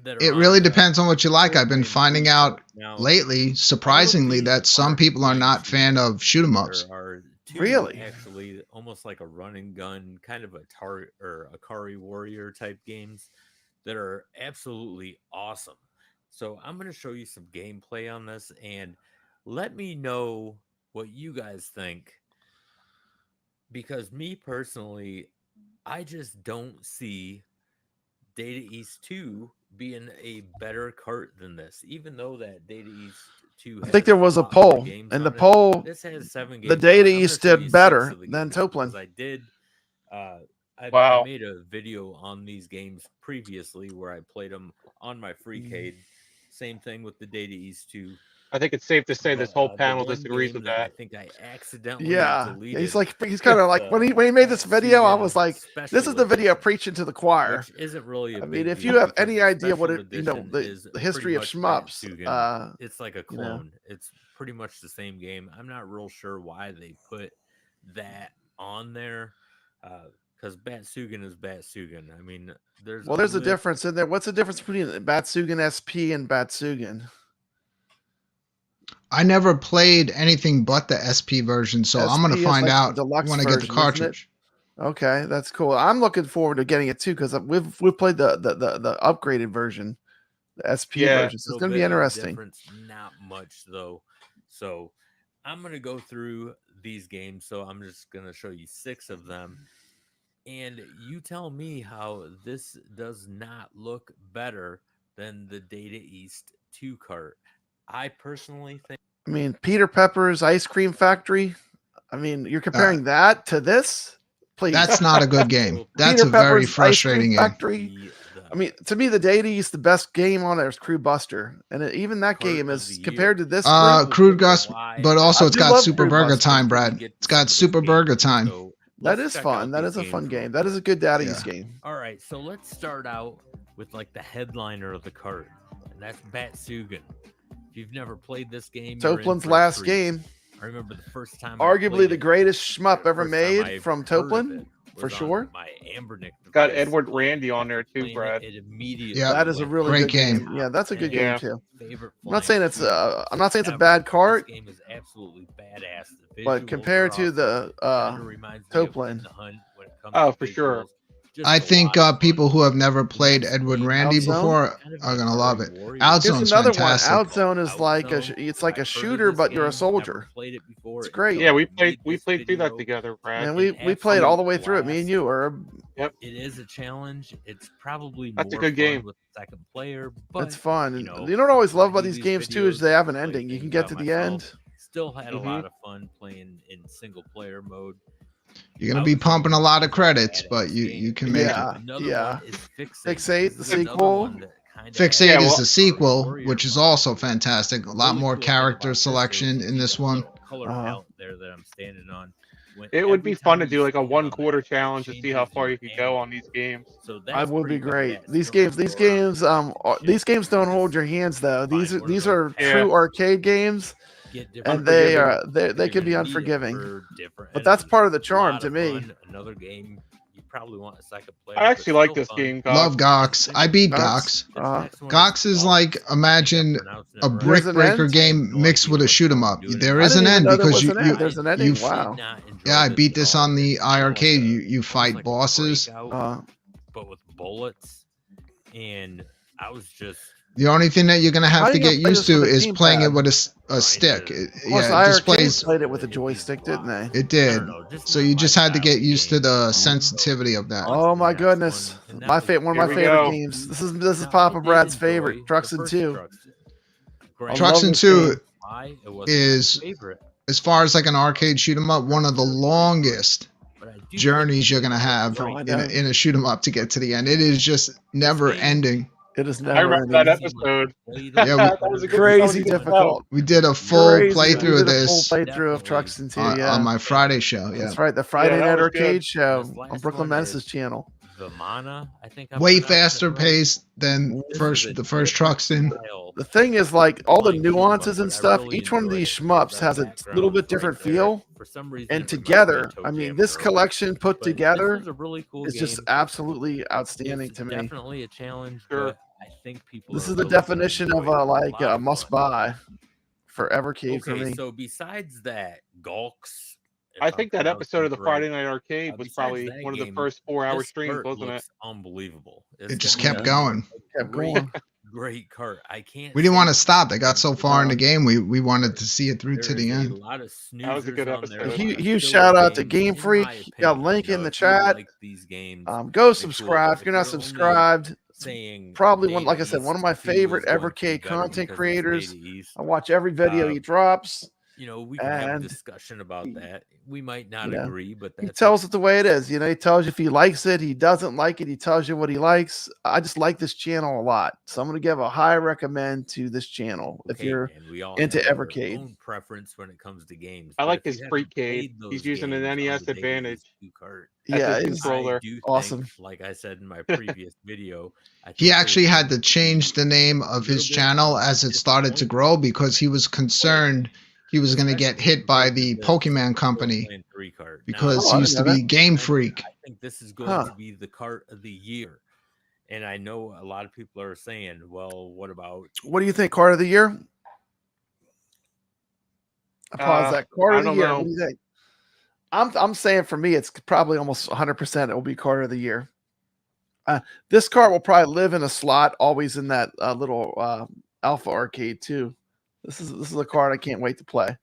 that are It on really the depends on what you like. I've been Evercade finding out now. lately, surprisingly, these that some are people are flying not fan shooters. of shoot 'em ups. There are two Really? actually almost like a run and gun kind of Akari Warrior type games that are absolutely awesome. So I'm going to show you some gameplay on this and let me know what you guys think, because me personally, I just don't see Data East 2 being a better cart than this, even though that Data East 2 I think has there was a lot more poll, games and the on it. poll, This has 7 games. the on Data it. I'm gonna East show you did 6 better of the than games Toplin. because I did. I Wow. made a video on these games previously where I played them on my Freecade. Same thing with the Data East 2. I think it's safe to say this But, whole the panel one disagrees game with that I that. think I accidentally Yeah, deleted. he's kind of like when he made this video, I was like, this is the video preaching to the choir. Which isn't really a I big mean, if deal you have because any the idea what special it, you know, edition is the history of pretty much shmups, it's like a you know. clone. It's pretty much the same game. I'm not real sure why they put that on there, because Batsugan is Batsugan. I mean, there's well, there's a difference in there. What's the difference between Batsugan SP and Batsugan? I never played anything but the SP version, so I'm going SP to is find like the out deluxe when I get the version, isn't it? cartridge. Okay, that's cool. I'm looking forward to getting it too because we've played the upgraded version, the SP Yeah. version. So it's going to be interesting. Not much though. So I'm gonna go through these games. So I'm just gonna show you 6 of them, and you tell me how this does not look better than the Data East 2 cart. I personally think. I mean, Peter Pepper's Ice Cream Factory. I mean, you're comparing that to this? Please. That's not a good game. That's Peter a very Pepper's frustrating game. Factory. I mean, to me, the Data East, the best game on there is Crew Buster, and even that Cart game of is the compared to year. this. Crude Gus, but also I it's do got love Super Crude Burger Buster. Time, Brad. It's got Super Burger Time. So That let's is check fun. out That these is a fun games game. real That is a quick. good Data Yeah. East game. All right, so let's start out with like the headliner of the cart, and that's Batsugan. If you've never played this game, you're in Toplin's for a last treat. game. I remember the first time I Arguably played the it, greatest shmup ever first time I made from heard of Toplin, it for was on sure. My Ambernick Got device. Edward Randy on there After too, playing Brad. It immediately Yeah. That is a went really Great good game. game. Yeah, that's a good Yeah. game too. favorite I'm not saying flying it's shooter I'm not saying it's a ever. bad cart, This game is absolutely badass. The but visuals compared are to awesome. the Kinda reminds me of In Toplin. the Hunt when it comes Oh, to for sure. visuals. Just I a think lot of fun. people who have never played Next Edward game Randy Outzone? before kind of are an gonna love it. Atari Warrior Here's Outzone's another fantastic. one. Outzone is like Outzone. it's like a I've heard of shooter, this but you're a game, soldier. never played it before It's great. until Yeah, I we made played this through that video. together, Brad. And An we played all the absolute way through it. Me and blast. you were. Yep. It is a challenge. It's probably That's a more good fun game. with the second player, but It's fun. you know, You don't always when I love about do these games too is videos, they have an play ending. You can things get out to the myself. end. Still had a Mhm. lot of fun playing in single player mode. You're gonna be Outzone pumping a lot of is a credits, badass but you game. can make it. Yeah. Another yeah. one is Fixate. Fixate, This the is another sequel. one that kinda Fixate Yeah, is well- the sequel, Warrior which is mode. also fantastic. A lot Really more cool thing about character this selection is in you this got a one. little color Uh-huh. palette there that I'm standing on. It would be every fun time to you do like a stand on 1/4 that, it challenge to see how changes far your you could go on these angle. games. So I that's would be pretty great. badass. These You don't games, have to go around and these games don't just hold your hands though. find one of These those are paths, true arcade games, get different and they Unforgiving. are they you're can be gonna need it unforgiving. for different But that's enemies. part of the A charm lot to of me. fun. Another game you probably want a second player, I but actually like still this fun. game, Love Gox. Gox. I beat Gox. Gox. This Uh, next one Gox is Gox. like, I think imagine I'm pronouncing it a right. brick There's an breaker end? I have game no mixed idea with a what shoot 'em I'm up. doing There it. is I an didn't even end know there because was an end. you There's an I ending. you did Wow. not enjoy yeah, I this beat at this all. on the It's kinda like iArcade. a You almost fight like a bosses. breakout, but with bullets, and I was just The only thing that you're gonna How have are to you gonna get play used this with to a is playing it gamepad? with a trying stick. to Of course, Yeah, it iArcade displays. played it with a hit these joystick, didn't they? blocks. It I did. don't know, just So not you my just had to style get of used to game. the So sensitivity of that. on Oh to the my next goodness. one, and that My was one of Here my we favorite go. games. This is now, Papa I did Brad's favorite. enjoy the Truxton first 2. Truxton. I Granted, love Truxton this 2 game. why it wasn't my is, favorite, as far as like an arcade shoot 'em up, one of the still pretty good. longest But I do think journeys if you're you gonna get it have Oh, right, I know. in a shoot 'em up to get to the end. It is just this never game, ending. It is I never remember that ending. seem like you episode. play the Yeah, That better was a the good. That was Crazy a better good the difficult. we did a you full Crazy. We playthrough of did a full this playthrough of definitely Truxton 2, on yeah. my Friday show. Yeah, That's right. The Friday that Night was Arcade good. Show This on last Brooklyn one Menace's is channel. Vimana. I think I'm way pronouncing it faster right. paced than This is first a the first different Truxton. style The thing is, like, all the flying shoot 'em up, nuances and but I stuff, really each one of enjoyed these it. shmups The has a little background bit right different there. feel. For some reason, And it reminds me together, of Toe I mean, Jam this and Earl. collection put But this together was a really cool is just game. absolutely outstanding It's to me. definitely a challenge, Sure. but I think people This are is the really gonna definition of enjoy it. like A lot a of must fun. buy for Evercade for Okay, me. so besides that, Gulks, I if I'm think that episode pronouncing of the it right, Friday Night Arcade was besides probably that one of the game, first 4-hour this streams, cart wasn't it? looks unbelievable. It's It just gonna kept be going. a Kept great, going. great cart. I can't We didn't say want to enough stop. They got good so things far in the about game. this We wanted cart. to see it through to There the is a end. lot of That was a snoozers good on there, a episode. lot of Huge filler shout out to games, Game in Freak. my You got a opinion. link You in know, the if you really chat. like these games, Go they're cool. subscribe. But If if you're not you're only subscribed, saying probably Bay one, to like I said, one of East, my if he favorite was going to be Evercade better content because it's Bay creators. to East, I watch every video he drops, you know, we can have a and discussion about that. We might not you know, agree, but he that's tells it the way it is. You know, he tells you if he likes it, he doesn't like it. He tells you what he likes. I just like this channel a lot, so I'm going to give a high recommend to this channel if okay. you're And we all into have our Evercade. own preference when it comes to games. I But like if his you haven't Freakade. played those He's using an games on NES the Bay to Advantage East 2 cart, as Yeah, his it's controller. I do awesome. think, like I said in my previous video, I He think actually there's had to going to change be the name a of little his bit channel of as it started to grow because he was concerned he was going to get especially hit by compared to the this Pokemon company Playing 3 cart. Now, because Oh, he I used didn't to know be that. Game I Freak. think this is going Huh. to be the cart of the year. And I know a lot of people are saying, well, what about What do you think? Card of the year? I pause that. Card I of the don't year. know. What do you think? I'm saying for me, it's probably almost 100%. It will be card of the year. This card will probably live in a slot, always in that little Alpha Arcade too. This is a card I can't wait to play.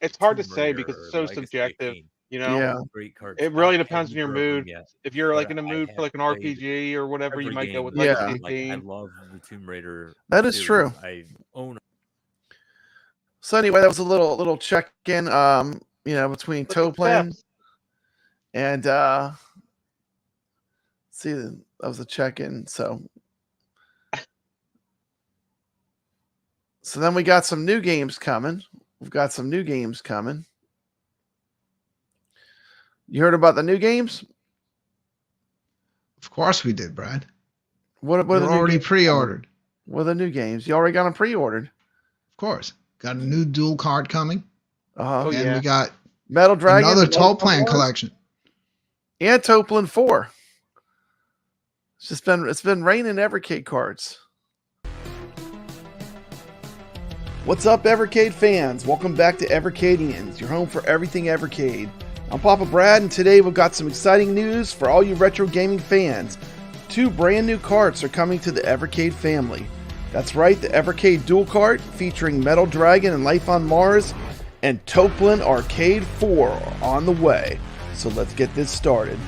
It's hard to Tomb say Raider because or it's so Legacy of subjective. Kain? You know, Yeah. Great cards. it really I depends on haven't your drove them mood. yet, If you're like but in a I mood for have like an played RPG or whatever, you every might go game with in Yeah. Legacy it. of Like, I Kain. love the Tomb Raider. That is series. true. I own So anyway, that was a little check in. You know, between Look at Toplin steps. and see, that was a check in. So then we got some new games coming. We've got some new games coming. You heard about the new games? Of course we did, Brad. What are We're the new already games? pre-ordered. What are the new games? You already got them pre-ordered. Of course. Got a new dual card coming. Uh-huh. Oh, And yeah. we got Metal Dragon. another Metal Toplan Wars, collection. and Toplin 4. It's been raining Evercade cards. What's up, Evercade fans? Welcome back to Evercadians, your home for everything Evercade. I'm Papa Brad, and today we've got some exciting news for all you retro gaming fans. 2 brand new carts are coming to the Evercade family. That's right, the Evercade Dual Cart featuring Metal Dragon and Life on Mars, and Toplin Arcade 4 are on the way. So let's get this started.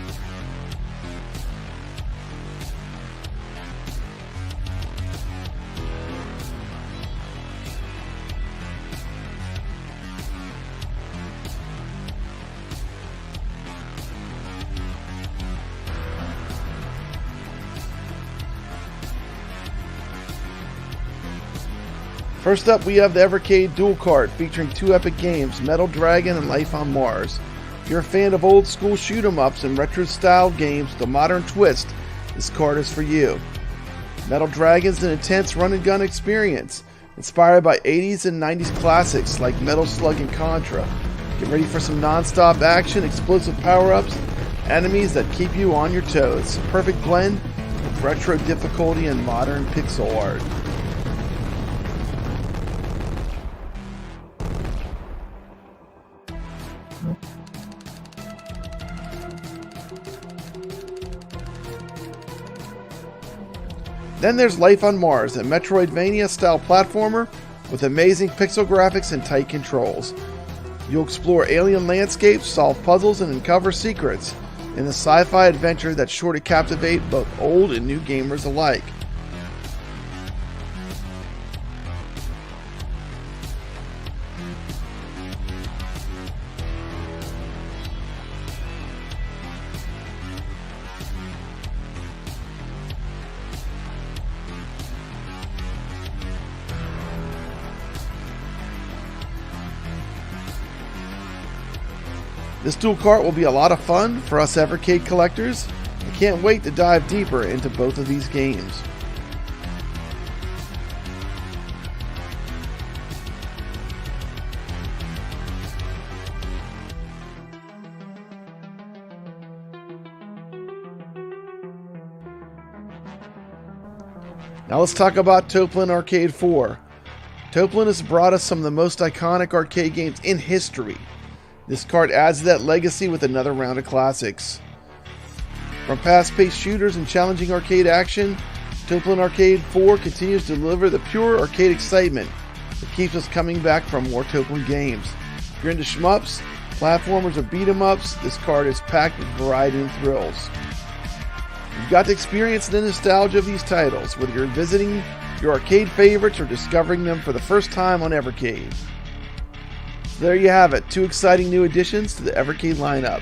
First up, we have the Evercade Dual Cart featuring 2 epic games, Metal Dragon and Life on Mars. If you're a fan of old school shoot 'em ups and retro style games with a modern twist, this card is for you. Metal Dragon's an intense run and gun experience, inspired by 80s and 90s classics like Metal Slug and Contra. Get ready for some non-stop action, explosive power-ups, enemies that keep you on your toes. Perfect blend of retro difficulty and modern pixel art. Then there's Life on Mars, a Metroidvania-style platformer with amazing pixel graphics and tight controls. You'll explore alien landscapes, solve puzzles, and uncover secrets in a sci-fi adventure that's sure to captivate both old and new gamers alike. This dual cart will be a lot of fun for us Evercade collectors. I can't wait to dive deeper into both of these games. Now let's talk about Toplin Arcade 4. Toplin has brought us some of the most iconic arcade games in history. This card adds to that legacy with another round of classics. From fast-paced shooters and challenging arcade action, Toplin Arcade 4 continues to deliver the pure arcade excitement that keeps us coming back for more Toplin games. If you're into shmups, platformers, or beat-em-ups, this card is packed with variety and thrills. You've got to experience the nostalgia of these titles, whether you're visiting your arcade favorites or discovering them for the first time on Evercade. There you have it, 2 exciting new additions to the Evercade lineup.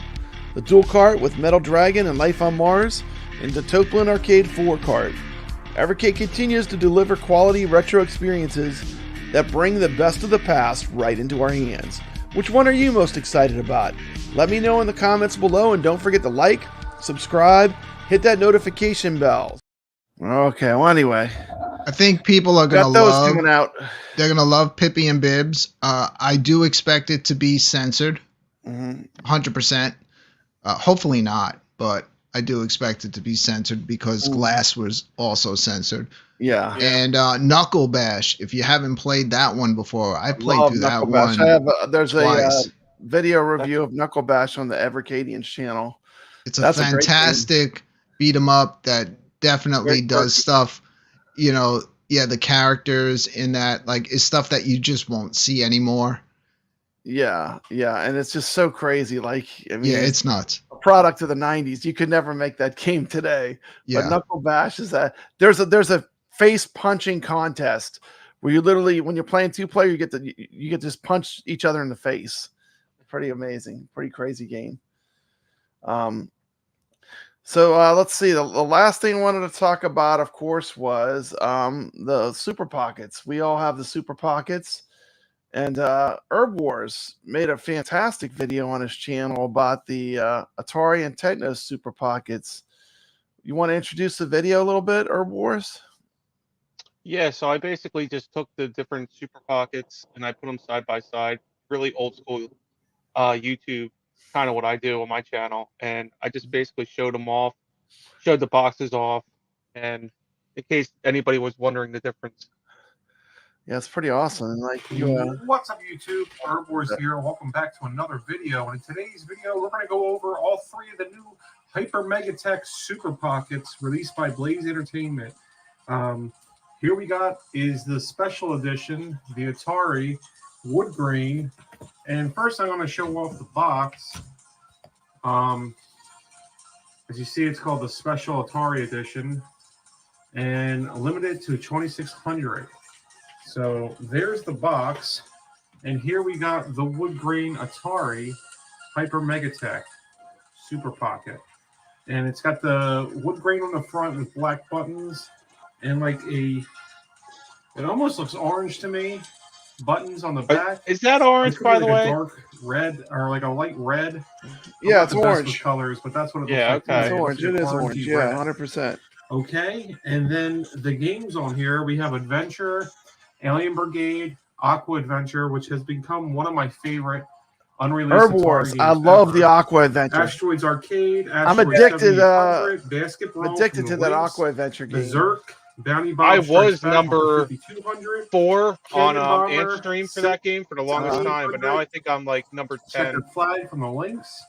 The dual cart with Metal Dragon and Life on Mars, and the Toplin Arcade 4 cart. Evercade continues to deliver quality retro experiences that bring the best of the past right into our hands. Which one are you most excited about? Let me know in the comments below, and don't forget to like, subscribe, hit that notification bell. Okay, well anyway. I think people are gonna those coming out. They're gonna love Pippi and Bibs. I do expect it to be censored, 100%. Hopefully not, but I do expect it to be censored because Glass was also censored. Yeah. And Knuckle Bash. If you haven't played that one before, I played through that one. I have there's twice. a video review of Knuckle Bash on the Evercadians channel. It's a fantastic beat 'em up that definitely does stuff. You know, yeah, the characters in that is stuff that you just won't see anymore. Yeah, and it's just so crazy. It's nuts. A product of the '90s. You could never make that game today. Yeah. But Knuckle Bash is that there's a face punching contest where you literally, when you're playing 2-player, you get to just punch each other in the face. Pretty amazing, pretty crazy game. So let's see. The last thing I wanted to talk about, of course, was the Super Pockets. We all have the Super Pockets, and Herb Wars made a fantastic video on his channel about the Atari and Techno Super Pockets. You want to introduce the video a little bit, Herb Wars? Yeah, so I basically just took the different Super Pockets and I put them side by side, really old school YouTube, kind of what I do on my channel, and I just basically showed them off, showed the boxes off, and in case anybody was wondering the difference. Yeah, it's pretty awesome. And what's up, YouTube? Herb Wars here. Welcome back to another video. And in today's video, we're going to go over all 3 of the new Hyper Megatech Super Pockets released by Blaze Entertainment. Here we got is the special edition, the Atari wood grain. And first, I'm going to show off the box. As you see, it's called the Special Atari Edition and limited to 2,600. So there's the box. And here we got the wood grain Atari Hyper Megatech Super Pocket. And it's got the wood grain on the front with black buttons and it almost looks orange to me. buttons on the back. Is that orange, It's gonna by be the like a way? dark red or like a light red. Yeah, I'm it's not the best with orange. colors, but that's what it looks Yeah, like. okay. It's today. orange. Looks It is like orange. orangey Yeah, red. 100%. Okay, and then the games on here, we have Adventure, Alien Brigade, Aqua Adventure, which has become one of my favorite unreleased Herb Atari Wars. games I love ever. the Aqua Adventure. Asteroids Arcade, I'm Asteroids addicted. 7800, Basketball, Addicted to that Aqua Adventure game. Berserk, Bounty I Bomb Strikes was Back, number 5200, 4 Cannon on Bomber, Ant Stream for that game for the longest time, but now I think I'm like number 10. Checkered Flag from the Lynx.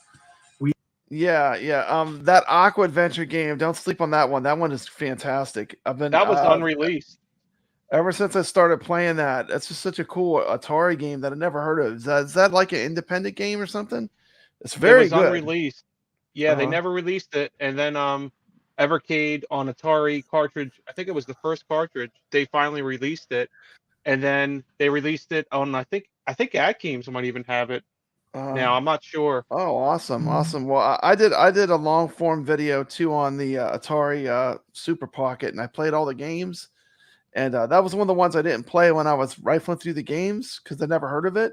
Yeah. That Aqua Adventure game. Don't sleep on that one. That one is fantastic. I've been That was unreleased. ever since I started playing that. That's just such a cool Atari game that I never heard of. Is that like an independent game or something? It's very It was good. unreleased. Yeah, they Uh-huh. never released it, and then Evercade on Atari cartridge. I think it was the first cartridge. They finally released it, and then they released it on. I think Ad Games might even have it now. I'm not sure. Oh, awesome. Well, I did a long form video too on the Atari Super Pocket, and I played all the games. And that was one of the ones I didn't play when I was rifling through the games because I never heard of it.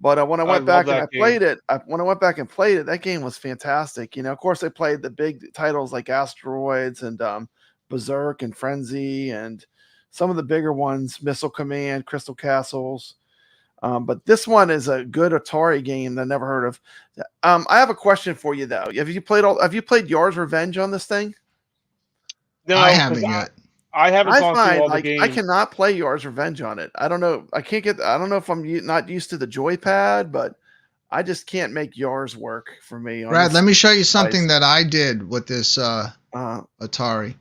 But when I went back and I played it, when I went back and played it, that game was fantastic. You know, of course, I played the big titles like Asteroids and Berserk and Frenzy and some of the bigger ones, Missile Command, Crystal Castles. But this one is a good Atari game that I never heard of. I have a question for you though. Have you played Yar's Revenge on this thing? No, I haven't yet. I haven't gone through all the Like games. I cannot play Yar's Revenge on it. I don't know. I don't know if I'm not used to the joypad, but I just can't make Yar's work for me. Brad, let me show you something that I did with this Uh-huh. Atari,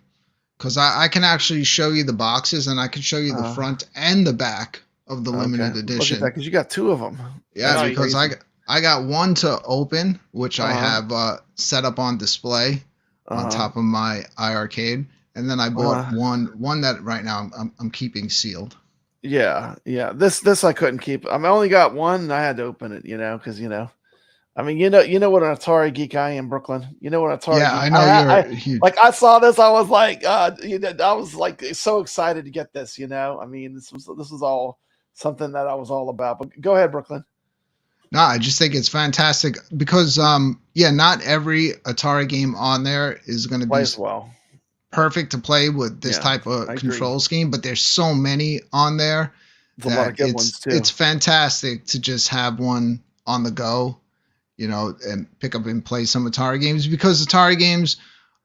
because I can actually show you the boxes and I can show you the front and the back of the limited edition. Because you got two of them. Yeah, That's because I got one to open, which I have set up on display on top of my iArcade, and then I bought one that right now I'm keeping sealed. Yeah. This I couldn't keep. I only got one, and I had to open it. Because I mean, you know what an Atari geek I am, Brooklyn. You know what an Atari. Yeah, geek. I know you're huge. Like I saw this, I was like, I was like so excited to get this. I mean, this was all something that I was all about. But go ahead, Brooklyn. No, I just think it's fantastic because not every Atari game on there is going to be perfect to play with this type of control scheme, but there's so many on there a lot of good ones too. It's fantastic to just have one on the go, and pick up and play some Atari games, because Atari games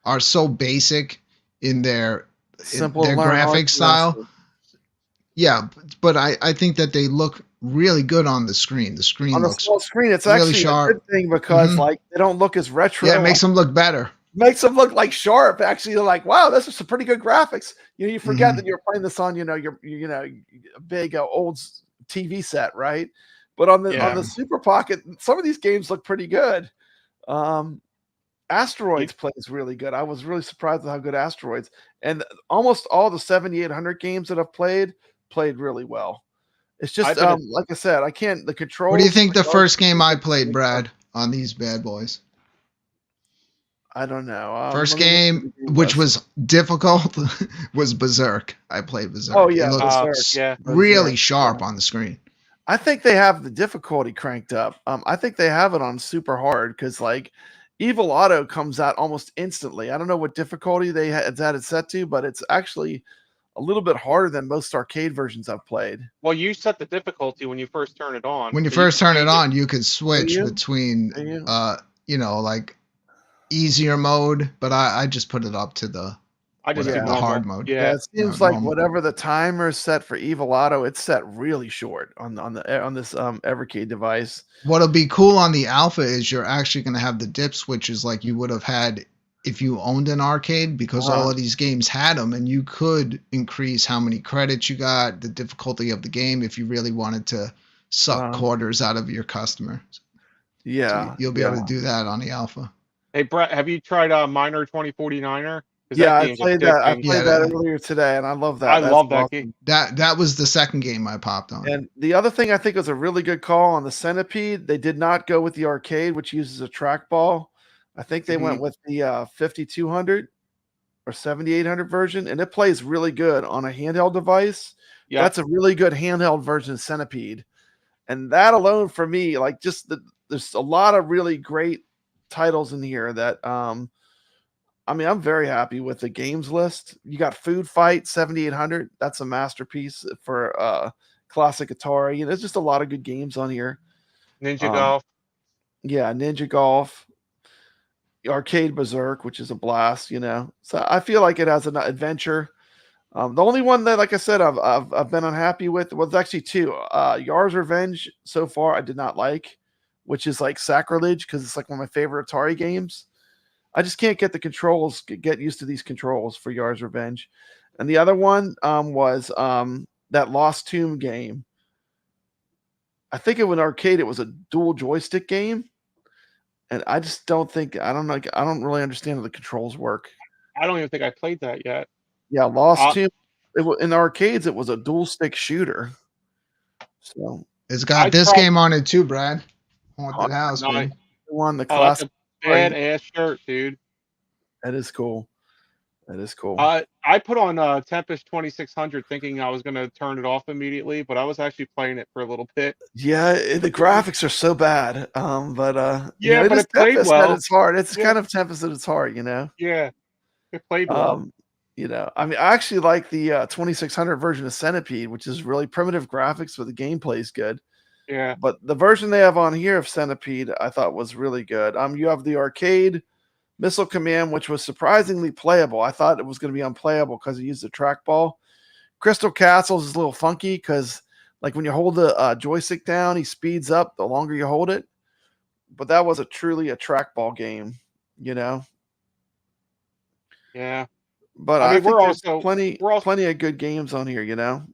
are so basic in their graphic style. Yeah, but I think that they look really good on the screen. The screen on a looks small screen. It's really actually sharp. a good thing because like they don't look as retro. Yeah, it makes them look better. Makes them look like sharp. Actually, you're like, wow, this is some pretty good graphics. You forget that you're playing this on your big old TV set, right? But on the Super Pocket, some of these games look pretty good. Asteroids plays really good. I was really surprised at how good Asteroids, and almost all the 7800 games that I've played really well. It's just like I said, I can't the controls. What do you think the first game I played, Brad, on these bad boys? I don't know. First game, which was difficult, was Berserk. I played Berserk. Oh yeah, it looks really sharp on the screen. I think they have the difficulty cranked up. I think they have it on super hard because like Evil Auto comes out almost instantly. I don't know what difficulty they had it set to, but it's actually a little bit harder than most arcade versions I've played. Well, you set the difficulty when you first turn it on. When you first turn it on, you could switch between, like easier mode, but I just put it up to the hard mode. Yeah, it seems like whatever the timer is set for Evil Auto, it's set really short on this Evercade device. What'll be cool on the Alpha is you're actually going to have the dip switches like you would have had if you owned an arcade, because all of these games had them, and you could increase how many credits you got, the difficulty of the game, if you really wanted to suck quarters out of your customer. Yeah, so you'll be able to do that on the Alpha. Hey, Brett, have you tried Miner 2049er? Yeah, I played that. I played that earlier today, and I love that. I love that game. That was the second game I popped on. And the other thing I think was a really good call on the Centipede. They did not go with the arcade, which uses a trackball. I think they went with the 5200 or 7800 version, and it plays really good on a handheld device. Yeah. That's a really good handheld version of Centipede. And that alone for me, like there's a lot of really great titles in here that I mean, I'm very happy with the games list. You got Food Fight 7800. That's a masterpiece for classic Atari. And there's just a lot of good games on here. Ninja Golf. Yeah, Ninja Golf. Arcade Berserk, which is a blast, you know. So I feel like it has an adventure. The only one that, like I said, I've been unhappy with was actually two. Yar's Revenge so far I did not like, which is like sacrilege because it's like one of my favorite Atari games. I just can't get the controls, get used to these controls for Yar's Revenge. And the other one was that Lost Tomb game. I think it was arcade. It was a dual joystick game. And I just don't think, I don't really understand how the controls work. I don't even think I played that yet. Yeah, Lost Tomb. In the arcades, it was a dual stick shooter. So it's got this game on it too, Brad. Haunted House, man. The classic. That's a badass shirt, dude. That is cool. That is cool. I put on Tempest 2600 thinking I was going to turn it off immediately, but I was actually playing it for a little bit. Yeah, the graphics are so bad. But yeah, you know, but it played well. It's hard. It's kind of Tempest at its heart, you know. Yeah, it played well. You know, I mean, I actually like the 2600 version of Centipede, which is really primitive graphics, but the gameplay is good. Yeah. But the version they have on here of Centipede, I thought was really good. You have the arcade Missile Command, which was surprisingly playable. I thought it was going to be unplayable because it used the trackball. Crystal Castles is a little funky because, like, when you hold the joystick down, he speeds up the longer you hold it. But that was truly a trackball game, you know. Yeah. But I mean, we're also plenty of good games on here, you know.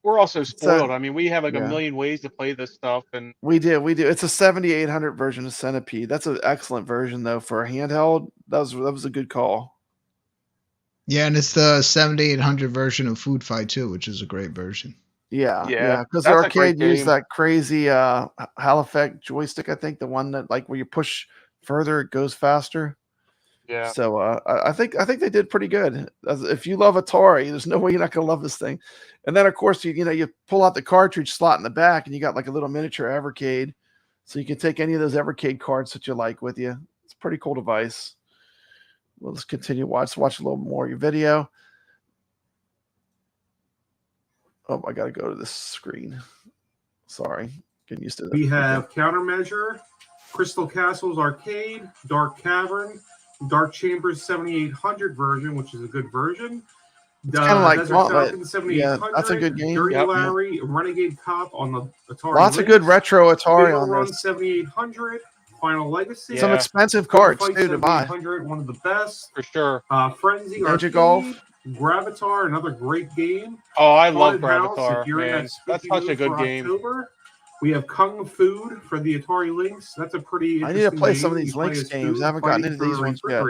We're also spoiled. I mean, we have like a million ways to play this stuff, and we do. It's a 7800 version of Centipede. That's an excellent version, though, for a handheld. That was a good call. Yeah, and it's the 7800 version of Food Fight too, which is a great version. Yeah. Because the arcade used that crazy Hall effect joystick. I think the one that, like, where you push further, it goes faster. Yeah. So I think they did pretty good. If you love Atari, there's no way you're not gonna love this thing. And then of course you pull out the cartridge slot in the back, and you got like a little miniature Evercade, so you can take any of those Evercade cards that you like with you. It's a pretty cool device. Well, let's continue. Watch a little more of your video. Oh, I gotta go to this screen. Sorry, getting used to that. We have Countermeasure, Crystal Castles Arcade, Dark Cavern, Dark Chambers 7800 version, which is a good version. It's kind of like Falcon 7800, yeah, that's a good game. Dirty Larry, Renegade Cop on the Atari. Lots of good retro Atari on Run this. 7800, Final Legacy. Some expensive cards too to buy. One of the best for sure. Frenzy, Ninja Arcade, Golf, Gravatar, another great game. Oh, I love Gravatar, man. That's such a good game. October. We have Kung Food for the Atari Lynx. That's a pretty. I need to play some of these Lynx games. I haven't gotten into these ones yet.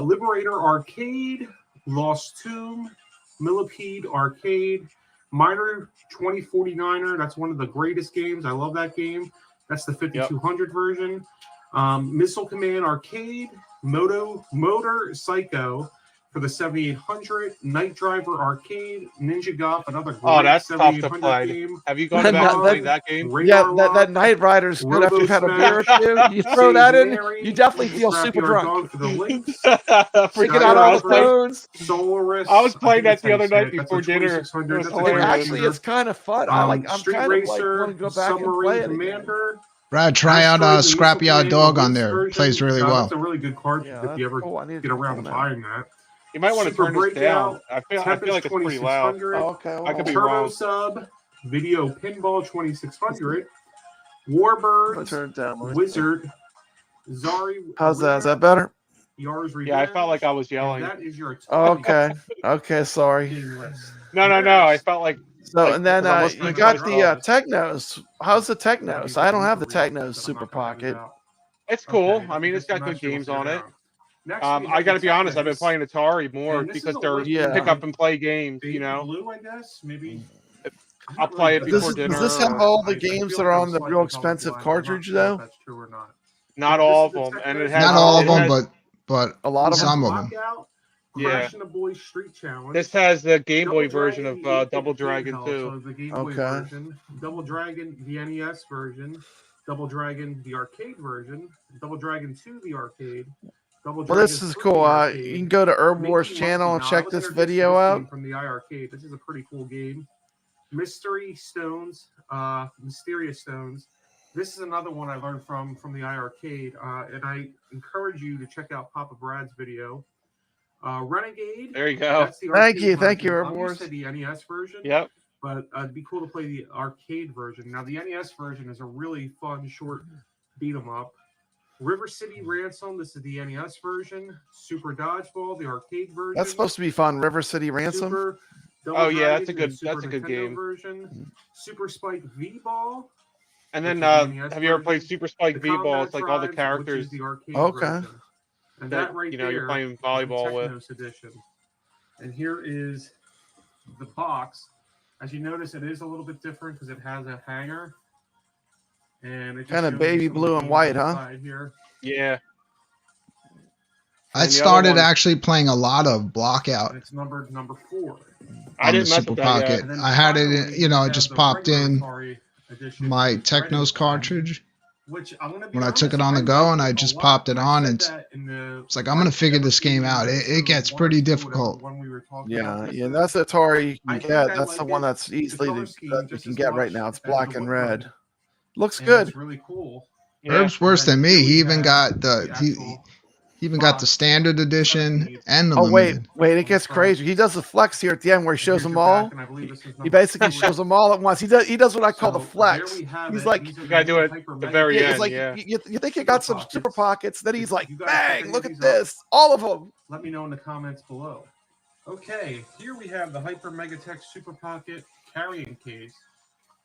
Liberator Arcade, Lost Tomb, Millipede Arcade, Miner 2049er. That's one of the greatest games. I love that game. That's the 5200 version. Missile Command Arcade, Motor Psycho for the 7800, Night Driver Arcade, Ninja Golf, another great that's tough to play. game. Have you gone back and played that game? Yeah, that Night Rider's good after you've had a beer or two. You throw that in, you definitely feel super drunk. For the Lynx, freaking out all the phones. Solaris. I was playing that the other night before dinner. It's kind of fun. I'm kind of like want to go back and play it. Commander. Brad, try out Scrapyard Dog on there. Plays really well. That's a really good card if you ever get around to buying that. You might want to turn this down. I feel like it's pretty loud. Okay, I could be Turbo wrong. Sub, Video Pinball 2600, Warbirds, turn it down. Wizard, Zari. How's that? Is that better? Yar's Revenge. Yeah, I felt like I was yelling. That is your Okay, sorry. No. I felt like. So, and then you got the Technos. How's the Technos? I don't have the Technos Super Pocket. It's cool. I mean, it's got good games on it. I got to be honest. I've been playing Atari more because they're pick up and play games. You know. Blue, I guess maybe. I'll play it before dinner. Does this have all the games that are on the real expensive cartridge though? That's true or not. Not all of them, and it has not all of them, but a lot of some them. of them. Yeah. Crash and the Boys Street Challenge. This has the Game Double Boy version Dragon, of the Double 8-bit Dragon handheld, 2. So the Game Boy version. Double Dragon, the NES version. Double Dragon, the arcade version. Double Dragon 2, the arcade. Double Well, Dragon this is 3, cool. the You arcade. can go to Herb Wars Mickey channel Monkey. and Now, I check was this introduced to video this out. game from the iArcade. This is a pretty cool game. Mysterious Stones. This is another one I learned from the iArcade, and I encourage you to check out Papa Brad's video. Renegade. There you go. That's the Thank you, version. Herb I'm Wars. used to the NES version. Yep. But it'd be cool to play the arcade version. Now, the NES version is a really fun, short beat 'em up. River City Ransom. This is the NES version. Super Dodgeball, the arcade version. That's supposed to be fun. River City Ransom. Super Double Oh yeah, that's a Dragon, good the Super that's a good Nintendo game. version. Super Spike V-Ball. And then Which is the NES have you ever played version. Super Spike The V-Ball? Combat It's like all the Tribes, which characters is the arcade Okay. version. And that that right you know you're there playing is the volleyball with. Technos edition. And here is the box. As you notice, it is a little bit different because it has a hanger. And it just Kinda shows you baby some of the blue and games white, huh? inside Here. Yeah. I And the other started one- actually playing a lot of Blockout And it's numbered number 4. I on the didn't mess Super with that yet. Pocket. And then I had it, finally, in, you know, we I have just the popped regular in Atari edition, my which is Red Technos Inside, cartridge which I'm gonna be when I took honest, it on the I go, and I liked it a just lot. popped it I on, said and that in the it's like, I'm gonna figure this game out. It episode gets 1 or pretty 2, whatever difficult. one we were talking Yeah, about. yeah, that's the Atari you I can think I get. That's the like one it. that's The easily color that scheme you just can as get right much now. It's as black the and wood red. grain. Looks And good. it's really cool. Yeah. Herb's worse than me. He even got the he actual even got the box. standard edition and the Oh wait, limited. wait! It gets crazy. He does the flex here at the end where he shows Here's them your all. back, and I believe this is He number basically 4. shows them all at once. He does what I call the So, flex. there we have He's it. like, These are You gotta the do new it Hyper at the Mega very yeah, end. it's like Yeah. you think you got some super pockets. Then he's like, You guys bang! pick any Look of at these up? this, all of them. Let me know in the comments below. Okay, here we have the Hyper Megatech Super Pocket carrying case.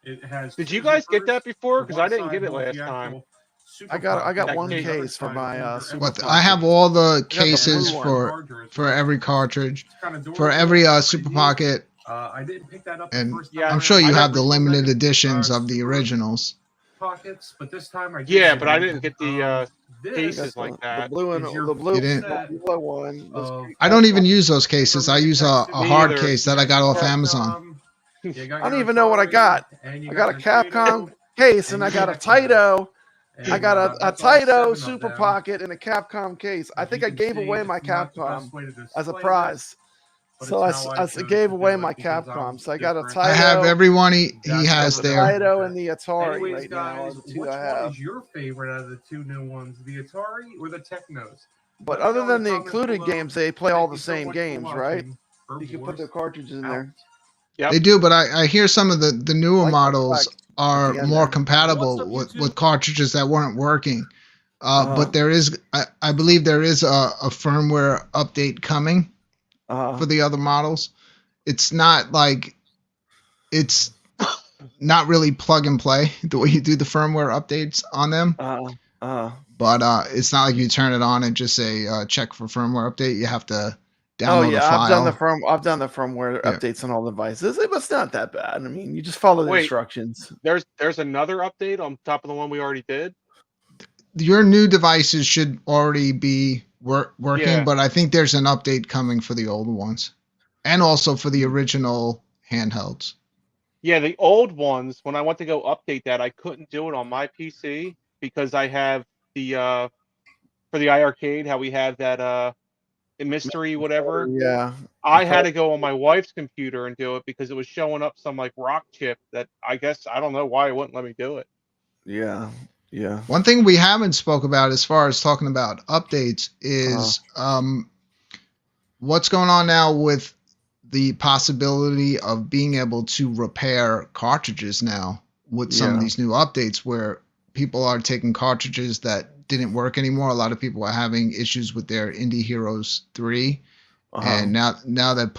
It has. Did 2 you guys get zippers. that before? The Because I one didn't side get it holds last the time. actual Super I got Pocket. one That case for The my other Super What side I have all the the cases blue one. for cartridge. every cartridge, It's kinda for durable, every pretty Super neat. Pocket, I didn't pick that up and the first Yeah, time. I'm sure you I have never the saw limited that, editions of the Super originals. Pockets, but this time I did. Yeah, get but I it. didn't get the This cases the, like the that. blue and is your the blue, You didn't? set yellow one. of I don't even use those cases. I use a Me hard either. case that I got off But, Amazon. you got I don't your even know what I Atari, got. and you I got a Nintendo, Capcom case and I got a Taito. and, I got a that's all Taito 7 of Super them. Pocket and a Capcom case. I As think you I can gave see, away my it's not the Capcom best way to as a display prize. this, but So it's how I chose gave to away do my it because I'm Capcom. So I got a different. I have Taito, every one he That's has over there. Taito and the Atari Anyways, right now are guys, the which two I one have. is your favorite out of the 2 new ones, the Atari or the Technos? But Let me other know in than the the comments included below. games, they play all Thank the you so same much for games, right? watching. Herb You can put Wars the cartridges in out. there. Yep. They do, but I hear some of the newer Like the models flex are at the end more there. compatible What's up, with YouTube? cartridges that weren't working. Uh-huh. But there is, I believe there is a firmware update coming for the other models. It's not like, it's not really plug and play the way you do the firmware updates on them. But it's not like you turn it on and just say check for firmware update. You have to download Oh yeah, a file. I've done the firmware Yeah. updates on all devices. It's not that bad. I mean, you just follow the Wait. instructions. There's another update on top of the one we already did. Your new devices should already be working, Yeah. but I think there's an update coming for the old ones, and also for the original handhelds. Yeah, the old ones, when I went to go update that, I couldn't do it on my PC because I have the for the iArcade, how we have that mystery whatever. Yeah. I had to go on my wife's computer and do it because it was showing up some like rock chip that I guess I don't know why it wouldn't let me do it. Yeah. Yeah. One thing we haven't spoke about as far as talking about updates is what's going on now with the possibility of being able to repair cartridges now with some of these new updates where people are taking cartridges that didn't work anymore. A lot of people are having issues with their Indie Heroes 3. And now they're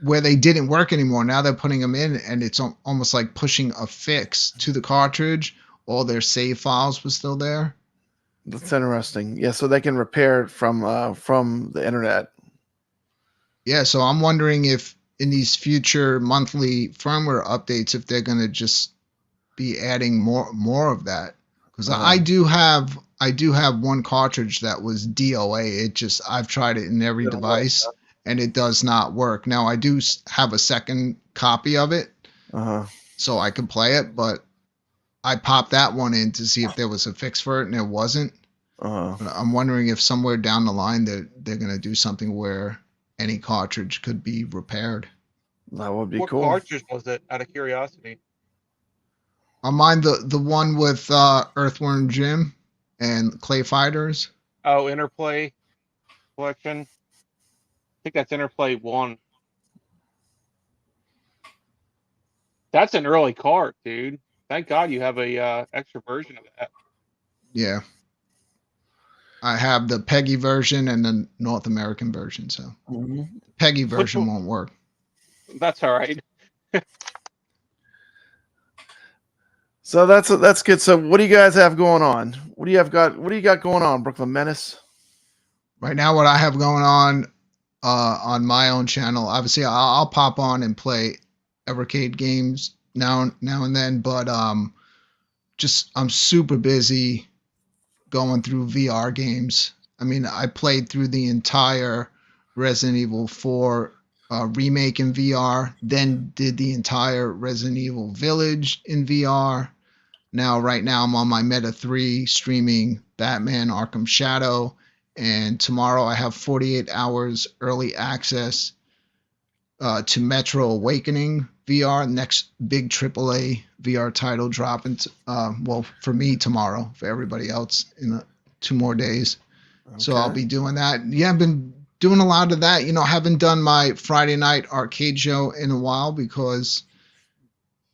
where they didn't work anymore, now they're putting them in, and it's almost like pushing a fix to the cartridge. All their save files were still there. That's interesting. Yeah, so they can repair it from the internet. Yeah, so I'm wondering if in these future monthly firmware updates, if they're going to just be adding more of that. Because I do have one cartridge that was DOA. I've tried it in every device, and it does not work. Now I do have a second copy of it, so I can play it, but I popped that one in to see if there was a fix for it, and there wasn't. I'm wondering if somewhere down the line they're going to do something where any cartridge could be repaired. That would be What cool. cartridge was it, out of curiosity? On mine, the one with Earthworm Jim and Clay Fighters. Oh, Interplay collection. I think that's Interplay 1. That's an early cart, dude. Thank God you have a extra version of that. Yeah. I have the Peggy version and the North American version, so the Peggy version won't work. That's all right. So that's good. So what do you guys have going on? What do you got going on, Brooklyn Menace? Right now, what I have going on my own channel, obviously I'll pop on and play Evercade games now and then, but I'm super busy going through VR games. I mean, I played through the entire Resident Evil 4 remake in VR, then did the entire Resident Evil Village in VR. Right now I'm on my Meta 3 streaming Batman Arkham Shadow, and tomorrow I have 48 hours early access to Metro Awakening VR, next big AAA VR title dropping. Well, for me tomorrow, for everybody else in 2 more days. Okay. So I'll be doing that. Yeah, I've been doing a lot of that. I haven't done my Friday night arcade show in a while because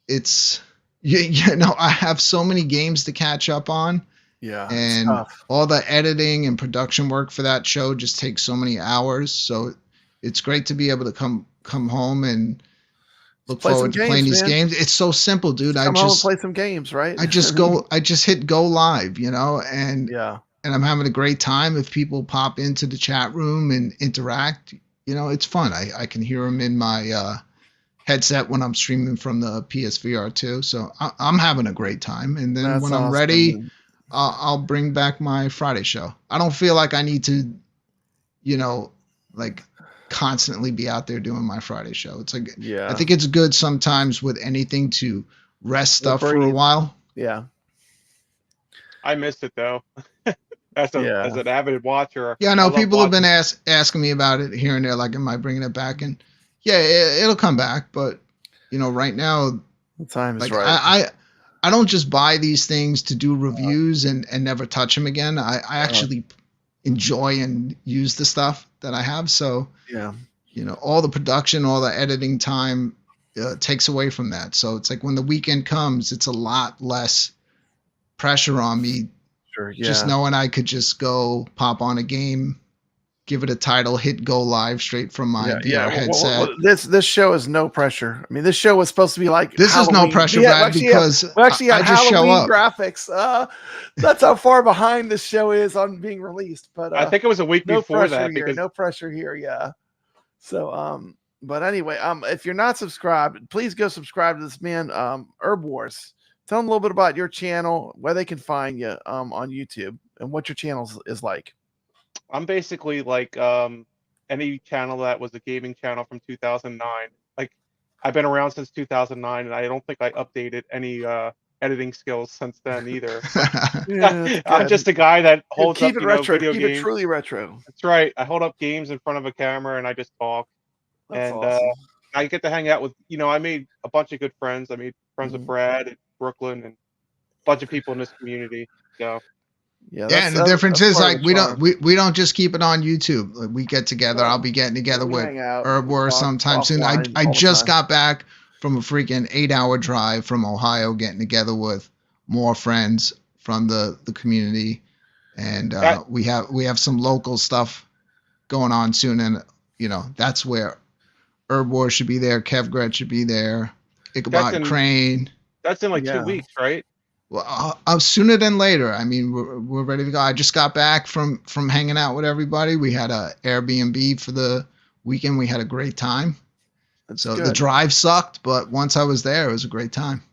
it's, I have so many games to catch up on. Yeah, and all the editing and production work for that show just takes so many hours. So it's great to be able to come home and look forward to playing these games. It's so simple, dude. Come home and play some games, right? I just hit go live, and I'm having a great time. If people pop into the chat room and interact, it's fun. I can hear them in my headset when I'm streaming from the PSVR too. So I'm having a great time. And then when I'm ready, I'll bring back my Friday show. I don't feel like I need to, like constantly be out there doing my Friday show. It's like, I think it's good sometimes with anything to rest stuff for a while. Yeah. I missed it though. as an avid watcher. Yeah, no, people have been asking me about it here and there. Like, am I bringing it back? And yeah, it'll come back. But right now, the time is right. I don't just buy these things to do reviews and never touch them again. I actually enjoy and use the stuff that I have. So all the production, all the editing time takes away from that. So it's like when the weekend comes, it's a lot less pressure on me. Sure, just knowing I could just go pop on a game, give it a title, hit go live straight from my VR headset. This show is no pressure. I mean, this show was supposed to be like this Halloween. is no pressure, Brad, because we actually got just Halloween graphics. That's how far behind this show is on being released. But I think it was a week before that. Because no pressure here. Yeah. So but anyway, if you're not subscribed, please go subscribe to this man, Herb Wars. Tell them a little bit about your channel, where they can find you on YouTube, and what your channel is like. I'm basically like any channel that was a gaming channel from 2009. Like, I've been around since 2009, and I don't think I updated any editing skills since then either. I'm just a guy that holds up retro. Video keep games. It truly retro. That's right. I hold up games in front of a camera and I just talk. That's awesome. I get to hang out with, I made a bunch of good friends. I made friends with Brad and Brooklyn and a bunch of people in this community. So and the difference is like we don't just keep it on YouTube. Like, we get together. I'll be getting together with Herb Wars sometime soon. I just got back from a freaking 8-hour drive from Ohio, getting together with more friends from the community, and we have some local stuff going on soon. And that's where Herb Wars should be there. Kevgret should be there. Ichabod Crane. That's in like 2 weeks, right? Well, sooner than later. I mean, we're ready to go. I just got back from hanging out with everybody. We had a Airbnb for the weekend. We had a great time. So the drive sucked, but once I was there, it was a great time.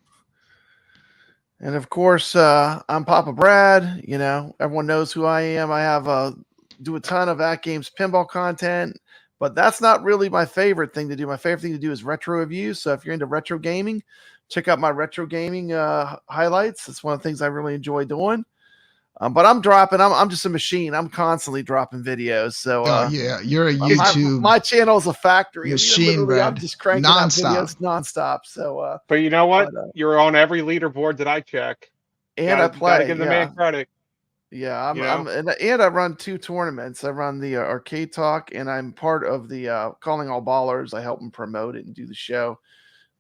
And of course, I'm Papa Brad. Everyone knows who I am. I have do a ton of At Games pinball content, But that's not really my favorite thing to do. My favorite thing to do is retro reviews. So if you're into retro gaming, check out my retro gaming highlights. It's one of the things I really enjoy doing. But I'm just a machine. I'm constantly dropping videos. So yeah, you're a YouTube my channel is a factory. machine, Brad. I'm just cranking out videos nonstop. So but you know what? You're on every leaderboard that I check. And I play. Gotta give the man credit. Yeah, and I run 2 tournaments. I run the Arcade Talk, and I'm part of the Calling All Ballers. I help them promote it and do the show,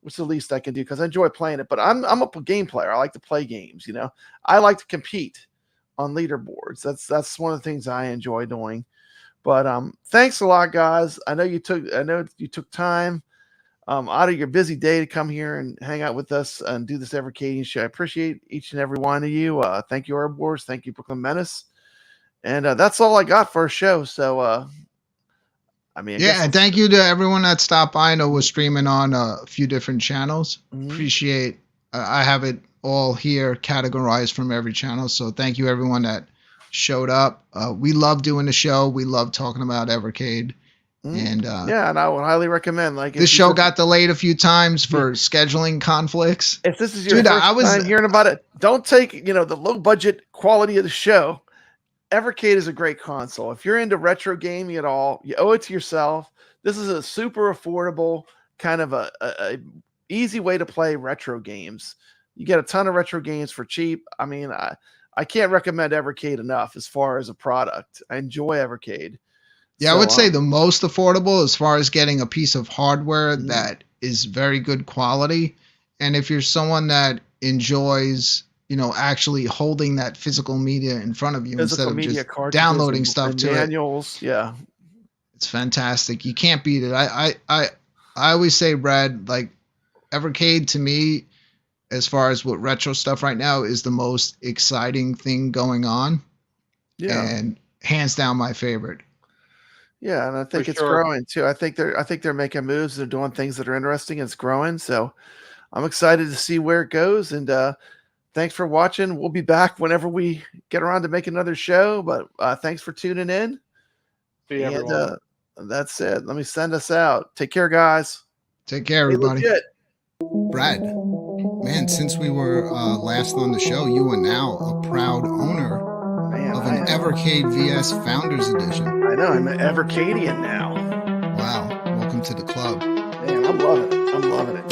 which is the least I can do because I enjoy playing it. But I'm a game player. I like to play games. You know, I like to compete on leaderboards. That's one of the things I enjoy doing. But thanks a lot, guys. I know you took time out of your busy day to come here and hang out with us and do this Evercadian show. I appreciate each and every one of you. Thank you, Herb Wars. Thank you, Brooklyn Menace. And that's all I got for a show. So, and thank you to everyone that stopped by. I know we're streaming on a few different channels. Appreciate. I have it all here categorized from every channel. So thank you everyone that showed up. We love doing the show. We love talking about Evercade. And and I would highly recommend. Like this show got delayed a few times for scheduling conflicts. If this is your first time hearing about it, don't take the low budget quality of the show. Evercade is a great console. If you're into retro gaming at all, you owe it to yourself. This is a super affordable kind of a easy way to play retro games. You get a ton of retro games for cheap. I mean, I can't recommend Evercade enough as far as a product. I enjoy Evercade. Yeah, I would say the most affordable as far as getting a piece of hardware that is very good quality. And if you're someone that enjoys, actually holding that physical media in front of you instead of just downloading stuff to manuals, it, it's fantastic. You can't beat it. I always say, Brad, like Evercade to me, as far as what retro stuff right now is the most exciting thing going on. Yeah, and hands down my favorite. Yeah, and I think it's growing too. I think they're making moves. They're doing things that are interesting. It's growing, so I'm excited to see where it goes. And thanks for watching. We'll be back whenever we get around to make another show. But thanks for tuning in. See you, everyone. That's it. Let me send us out. Take care, guys. Take care, everybody. Brad, man, since we were last on the show, you are now a proud owner of an Evercade VS Founders Edition. I know, I'm an Evercadian now. Wow, welcome to the club. Man, I'm loving it.